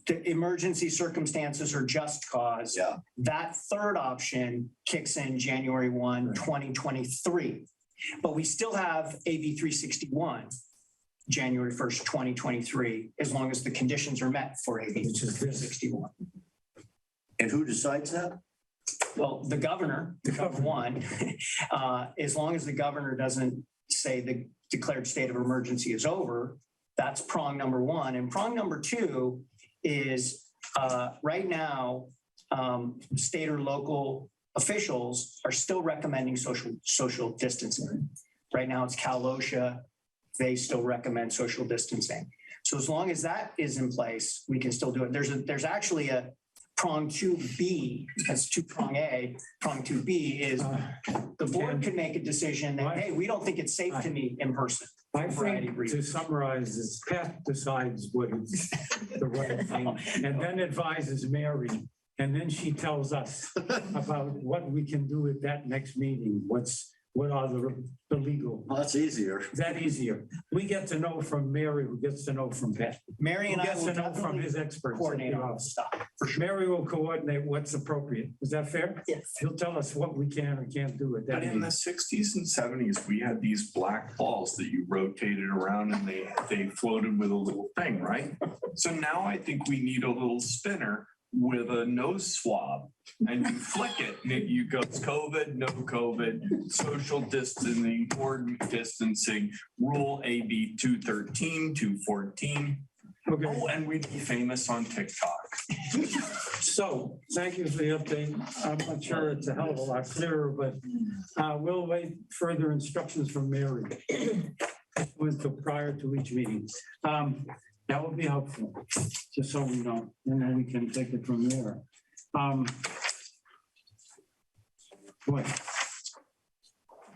The emergency circumstances or just cause. Yeah. That third option kicks in January 1, 2023. But we still have AB 361, January 1st, 2023, as long as the conditions are met for AB 361. And who decides that? Well, the governor, one, as long as the governor doesn't say the declared state of emergency is over, that's prong number one. And prong number two is right now, state or local officials are still recommending social distancing. Right now it's Cal OSHA, they still recommend social distancing. So as long as that is in place, we can still do it. There's actually a prong 2B, that's prong A. Prong 2B is the board can make a decision that, hey, we don't think it's safe to meet in person. I think to summarize is Pat decides what is the right thing and then advises Mary. And then she tells us about what we can do at that next meeting. What are the legal? Well, that's easier. That easier. We get to know from Mary, who gets to know from Pat. Mary and I will know from his experts. Coordinate all this stuff. Mary will coordinate what's appropriate. Is that fair? Yes. He'll tell us what we can or can't do at that But in the 60s and 70s, we had these black balls that you rotated around and they floated with a little thing, right? So now I think we need a little spinner with a nose swab and you flick it and you go COVID, no COVID, social distancing, or distancing, rule AB 213, 214. Okay. Oh, and we'd be famous on TikTok. So thank you for the update. I'm not sure it's a hell of a lot clearer, but we'll wait further instructions from Mary prior to each meeting. That would be helpful, just so we know, and then we can take it from there. What?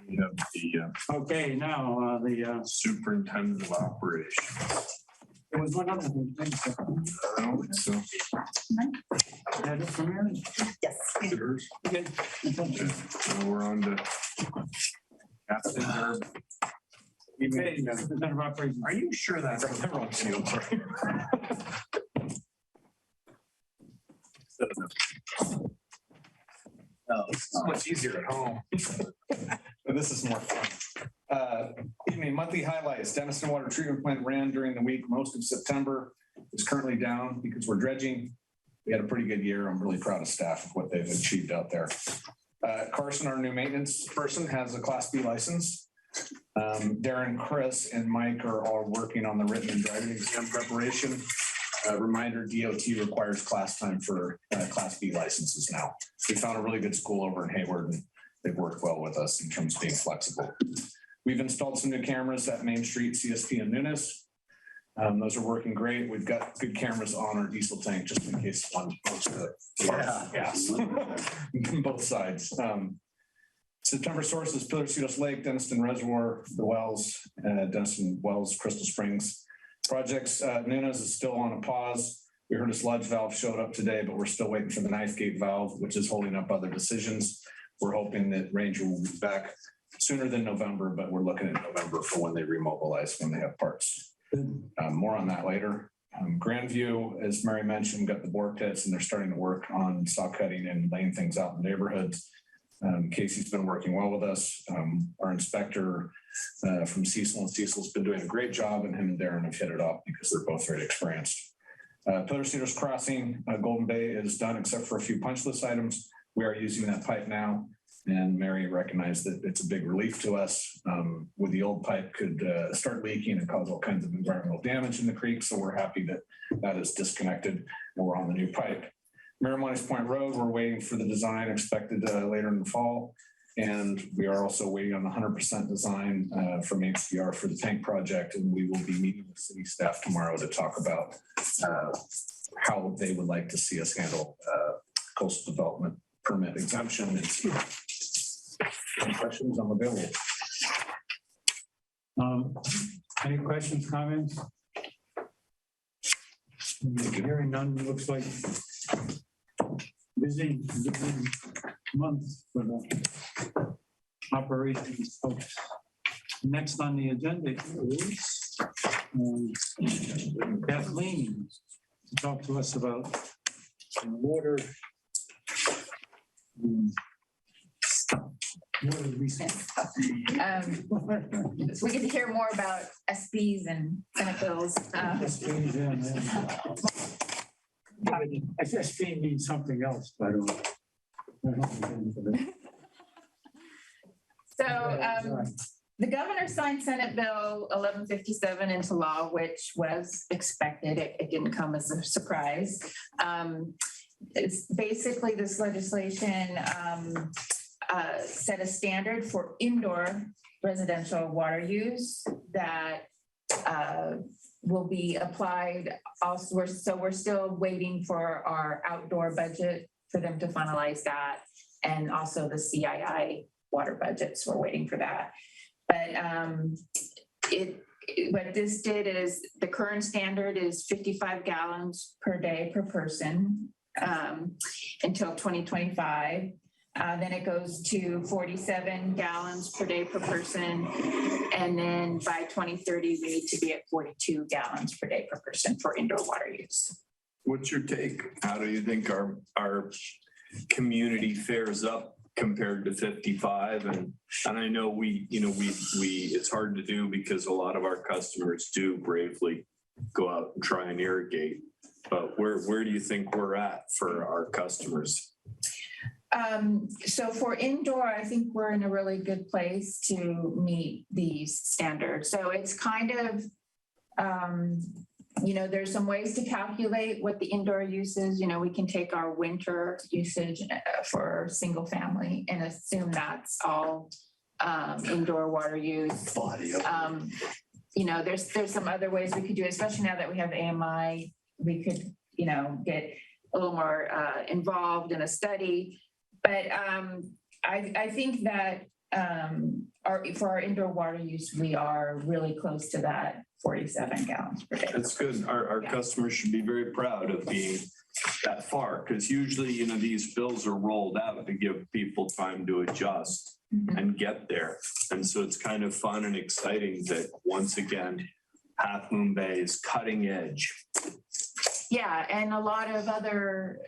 We have the Okay, now the superintendent of operations. there was one other thing. I don't think so. That it from Mary? Yes. Visitors. Okay. So we're on to Captain Herb. Okay, superintendent of operations. Are you sure that's the wrong field? No, It's much easier at home. this is more fun. Monthly highlights. Denison Water Treatment Plant ran during the week. Most of September is currently down because we're dredging. We had a pretty good year. I'm really proud of staff of what they've achieved out there. Carson, our new maintenance person, has a Class B license. Darren, Chris, and Mike are all working on the written and driving exam preparation. Reminder, DOT requires class time for Class B licenses now. We found a really good school over in Hayward, and they've worked well with us in terms of being flexible. We've installed some new cameras at Main Street, CSP, and Nunes. Those are working great. We've got good cameras on our diesel tank just in case one goes to gas. Both sides. September sources: Pillar Cedars Lake, Denison Reservoir, the wells, Denison Wells, Crystal Springs. Projects, Nunes is still on a pause. We heard a sludge valve showed up today, but we're still waiting for the knife gate valve, which is holding up other decisions. We're hoping that Ranger will be back sooner than November, but we're looking at November for when they remobilize, when they have parts. More on that later. Grandview, as Mary mentioned, got the bore pits and they're starting to work on saw cutting and laying things out in the neighborhoods. Casey's been working well with us. Our inspector from Cecil and Cecil's been doing a great job, and him and Darren have hit it off because they're both very experienced. Pillar Cedars Crossing, Golden Bay is done except for a few punch list items. We are using that pipe now, and Mary recognized that it's a big relief to us. With the old pipe could start leaking and cause all kinds of environmental damage in the creek, so we're happy that that is disconnected and we're on the new pipe. Marijuana's Point Road, we're waiting for the design expected later in the fall. And we are also waiting on the 100% design from HDR for the tank project. And we will be meeting with city staff tomorrow to talk about how they would like to see us handle coastal development permit exemption. Any questions? I'm available. Any questions, comments? Hearing none, looks like busy month for the operations folks. Next on the agenda is Kathleen to talk to us about water. We get to hear more about SBs and Senate bills. SB means something else, by the way. So the governor signed Senate Bill 1157 into law, which was expected. It didn't come as a surprise. It's basically this legislation set a standard for indoor residential water use that will be applied also. We're still waiting for our outdoor budget for them to finalize that, and also the CII water budgets. We're waiting for that. But what this did is the current standard is 55 gallons per day per person until 2025. Then it goes to 47 gallons per day per person. And then by 2030, we need to be at 42 gallons per day per person for indoor water use. What's your take? How do you think our community fares up compared to 55? And I know we it's hard to do because a lot of our customers do bravely go out and try and irrigate. But where do you think we're at for our customers? So for indoor, I think we're in a really good place to meet these standards. So it's kind of, there's some ways to calculate what the indoor use is. We can take our winter usage for single family and assume that's all indoor water use. There's some other ways we could do it, especially now that we have AMI. We could, get a little more involved in a study. But I think that for our indoor water use, we are really close to that 47 gallons per day. That's good. Our customers should be very proud of being that far, because usually, these bills are rolled out to give people time to adjust and get there. And so it's kind of fun and exciting that once again, Half Moon Bay is cutting edge. Yeah, and a lot of other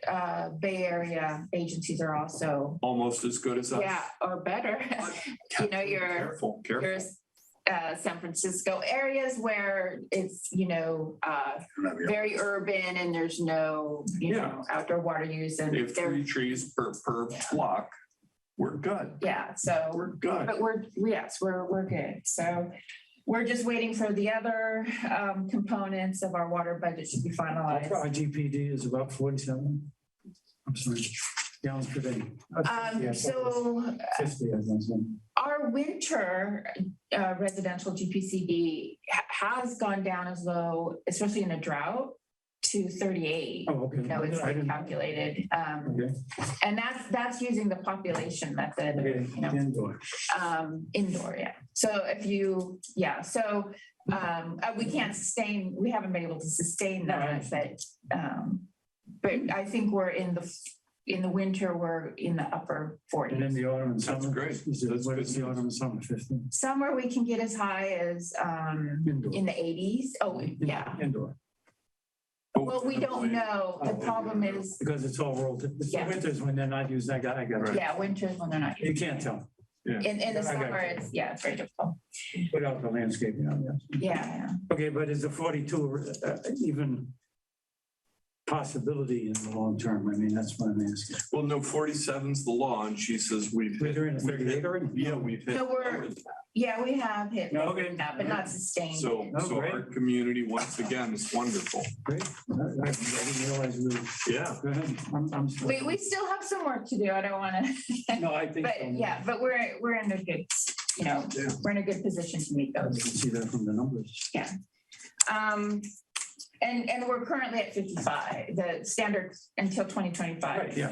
Bay Area agencies are also almost as good as us. Yeah, or better. Careful. Your San Francisco areas where it's very urban and there's no outdoor water use, and they have 3 trees per block. We're good. Yeah, so we're good. But we're good. So we're just waiting for the other components of our water budget to be finalized. Our GPD is about 47. I'm sorry, gallons per day. 50, as I said. Our winter residential GPCD has gone down as low, especially in a drought, to 38. Oh, okay. It's calculated. And that's using the population method. Okay. Indoor. Indoor, yeah. So we can't sustain, we haven't been able to sustain that, but I think we're in the, in the winter, we're in the upper And then 40s. the autumn and summer. That's great. Is it, That's what good is the news. autumn and summer, 15? Summer, we can get as high as Indoor. in the 80s. Oh, yeah. Indoor, Well, we don't know. The problem is, because it's all rolled. It's the Yeah. winters when they're not used. I got it. yeah, winters when they're not. You can't tell. In the I got summer, you. it's, yeah, it's very difficult. Without the landscaping on, yes. Yeah. Okay, but is the 42 even possibility in the long term? I mean, that's what I'm asking. Well, no, 47's the law, and she says we've. We're doing a 38 already? Yeah, we've hit. So we have hit Okay. that, but not sustained. So, Oh, so great. our community, once again, is wonderful. Great. I didn't realize we. Yeah. Go ahead. I'm sorry. We still have some work to do. I don't want to, No, I think. so. but yeah, but we're in a good, we're in a good position to meet You those. can see that from the numbers. And we're currently at 55, the standard until 2025. Right, yeah.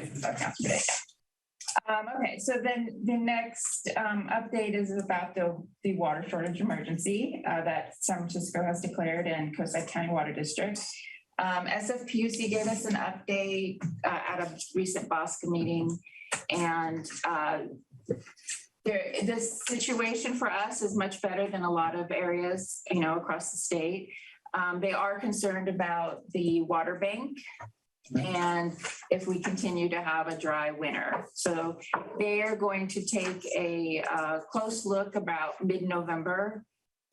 Okay, so then the next update is about the water shortage emergency that San Francisco has declared in Coastside County Water District. SFPUC gave us an update at a recent BOSCA meeting, and this situation for us is much better than a lot of areas, across the state. They are concerned about the water bank and if we continue to have a dry winter. So they are going to take a close look about mid-November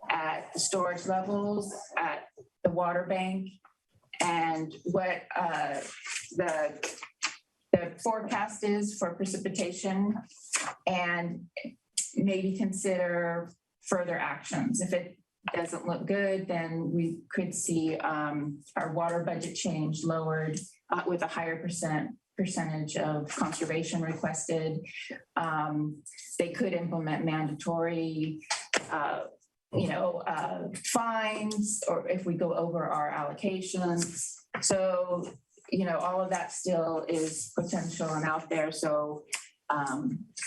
at the storage levels, at the water bank, and what the forecast is for precipitation, and maybe consider further actions. If it doesn't look good, then we could see our water budget change lowered with a higher percentage of conservation requested. They could implement mandatory, fines, or if we go over our allocations. So, all of that still is potential and out there. So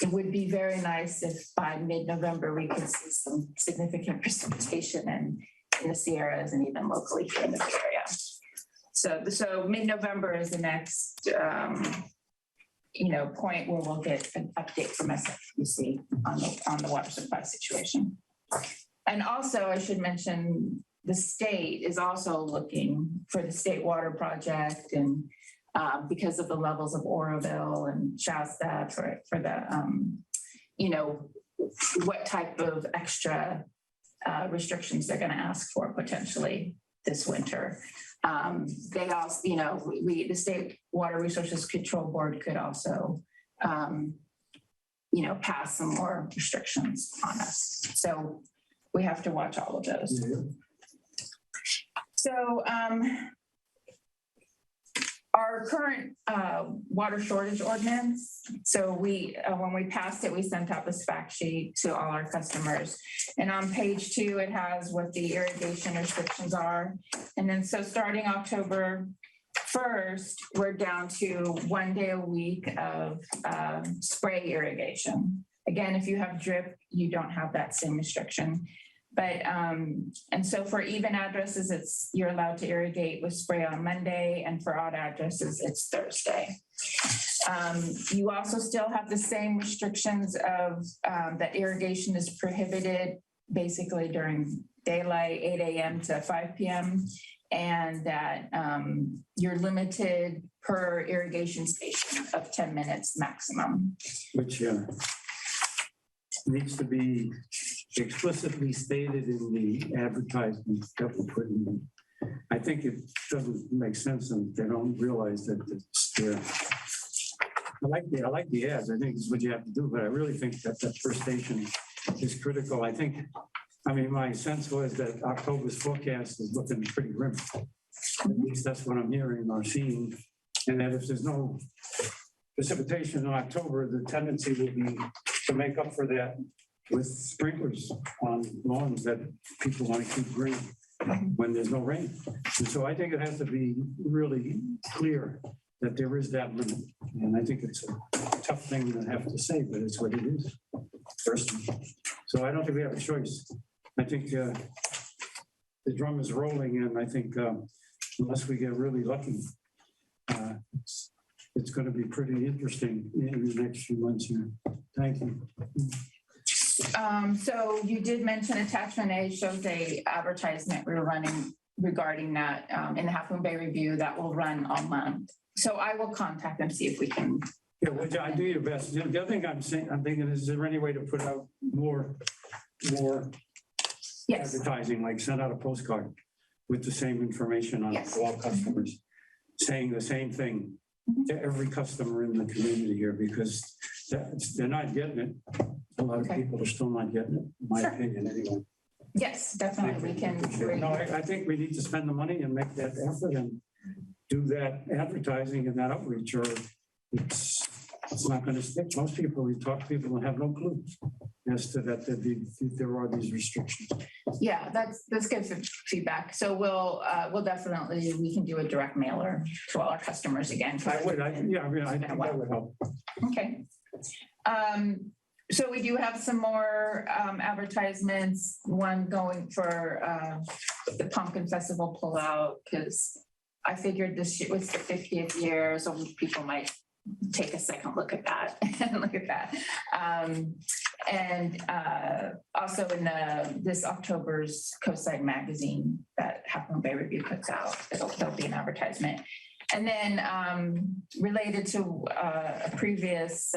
it would be very nice if by mid-November we could see some significant precipitation in the Sierras and even locally here in the Bay Area. So mid-November is the next, point where we'll get an update from SFPC on the water supply situation. And also, I should mention, the state is also looking for the state water project, and because of the levels of Oroville and Shasta for the, what type of extra restrictions they're going to ask for potentially this winter. They also, the State Water Resources Control Board could also, pass some more restrictions on us. So we have to watch all of those. Yeah. So our current water shortage ordinance, so when we passed it, we sent out this fact sheet to all our customers. And on page 2, it has what the irrigation restrictions are. And then so starting October 1st, we're down to 1 day a week of spray irrigation. Again, if you have drip, you don't have that same restriction. But, and so for even addresses, you're allowed to irrigate with spray on Monday, and for odd addresses, it's Thursday. You also still have the same restrictions of that irrigation is prohibited basically during daylight, 8 a.m. to 5 p.m. And that you're limited per irrigation station of 10 minutes maximum. Which needs to be explicitly stated in the advertisement that we put in. I think it doesn't make sense, and they don't realize that it's there. I like the ads. I think it's what you have to do, but I really think that first station is critical. My sense was that October's forecast is looking pretty grim. At least that's what I'm hearing or seeing. And that if there's no precipitation in October, the tendency will be to make up for that with sprinklers on lawns that people want to keep green when there's no rain. And so I think it has to be really clear that there is that limit. And I think it's a tough thing to have to say, but it's what it is. Personally. So I don't think we have a choice. I think the drum is rolling, and I think unless we get really lucky, it's going to be pretty interesting in the next few months here. Thank you. So you did mention attachment A shows a advertisement we're running regarding that in the Half Moon Bay Review that will run all month. So I will contact them, see if we can. Yeah, well, I do your best. The other thing I'm thinking, is there any way to put out more Yes, advertising, like send out a postcard with the same information on it Yes. to all customers, saying the same thing to every customer in the community here, because they're not getting it. A lot of Okay. people are still not getting it, in my Sure. opinion, anyway. yes, definitely, we can. No, I think we need to spend the money and make that effort and do that advertising and that outreach, or it's not gonna stick. Most people, we talk to people and have no clue as to that there are these restrictions. Yeah, that's good feedback. So we'll definitely, we can do a direct mailer to all our customers again. I think that would help. Okay. So we do have some more advertisements, one going for the Pumpkin Festival pullout, because I figured this was the 50th year, so people might take a second look at that and look at that. And also in this October's Coastside magazine that Half Moon Bay Review puts out, there'll be an advertisement. And then related to a previous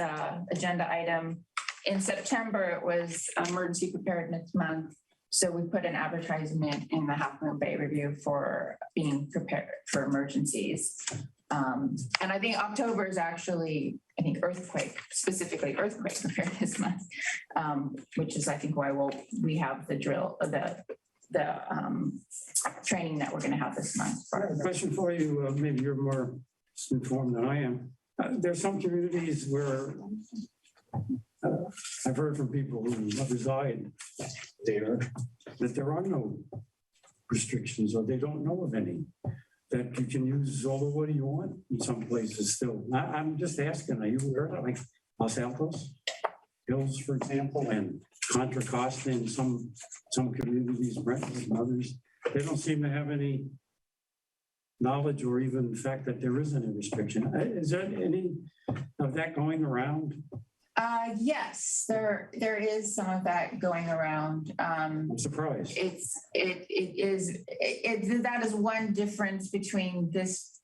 agenda item, in September, it was Emergency Preparedness Month. So we put an advertisement in the Half Moon Bay Review for being prepared for emergencies. And I think October is actually, I think, specifically earthquake preparedness month, which is, I think, why we have the training that we're going to have this month. A question for you, maybe you're more informed than I am. There's some communities where I've heard from people who reside there that there are no restrictions, or they don't know of any, that you can use all the water you want in some places still. I'm just asking, are you aware of like Los Altos Hills, for example, and Contra Costa in some communities, Brentwood and others? They don't seem to have any knowledge or even the fact that there isn't a restriction. Is there any of that going around? Yes, there is some of that going around. I'm surprised. That is one difference between this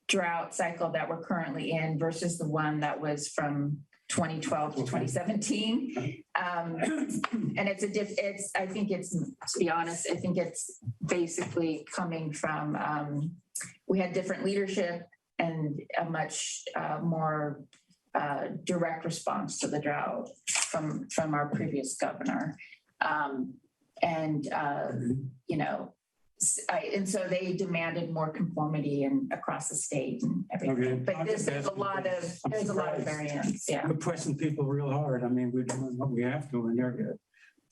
drought cycle that we're currently in versus the one that was from 2012 to 2017. And I think it's, to be honest, I think it's basically coming from, we had different leadership and a much more direct response to the drought from our previous governor. And so they demanded more conformity and across the state and everything. Okay. But there's a lot of variance. Yeah. We're pressing people real hard. I mean, we're doing what we have to, and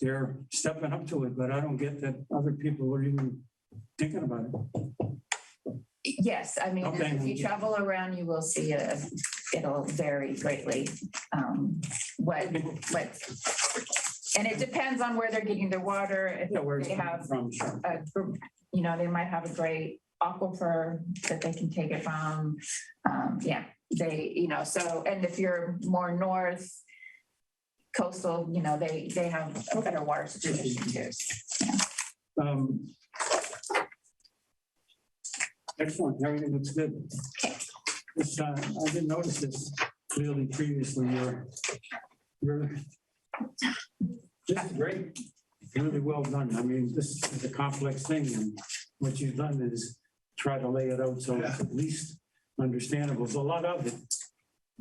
they're stepping up to it, but I don't get that other people are even thinking about it. Yes, I mean, Okay. if you travel around, you will see it'll vary greatly. And it depends on where they're getting their water. If Where it's they coming have from, sure. they might have a great aquifer that they can take it from. And if you're more north, coastal, they have a better water situation too. Yeah. Excellent. Everything looks good. I didn't notice this clearly previously. This is great. Really well done. I mean, this is a complex thing, and what you've done is try to lay it out so it's at least understandable. There's a lot of it,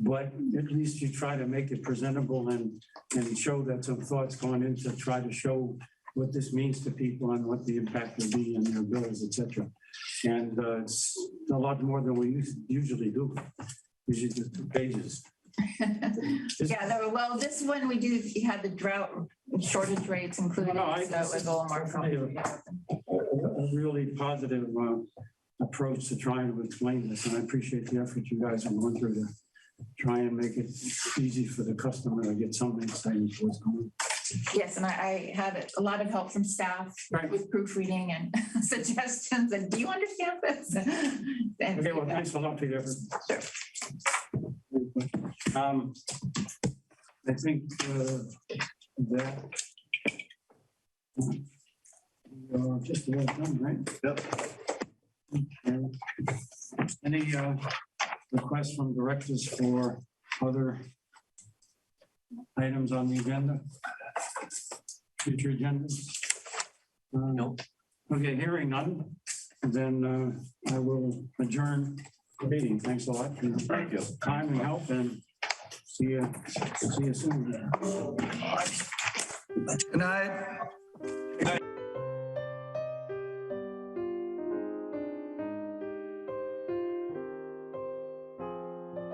but at least you try to make it presentable and show that some thought's gone into try to show what this means to people and what the impact will be on their bills, et cetera. And it's a lot more than we usually do. Usually just 2 pages. This one we had the drought shortage rates included, so it was a little more complicated. A really positive approach to trying to explain this, and I appreciate the effort you guys are going through to try and make it easy for the customer to get some insight into what's going on. Yes, and I had a lot of help from staff Right. with proofreading and suggestions, and do you understand this? And- Okay, well, thanks a lot, Peter. I think that we are just about done, right? Yep. Any requests from directors for other items on the agenda? Future agendas? No. Okay, hearing none, then I will adjourn the meeting. Thanks a lot for your time and help, and see you soon. Good night.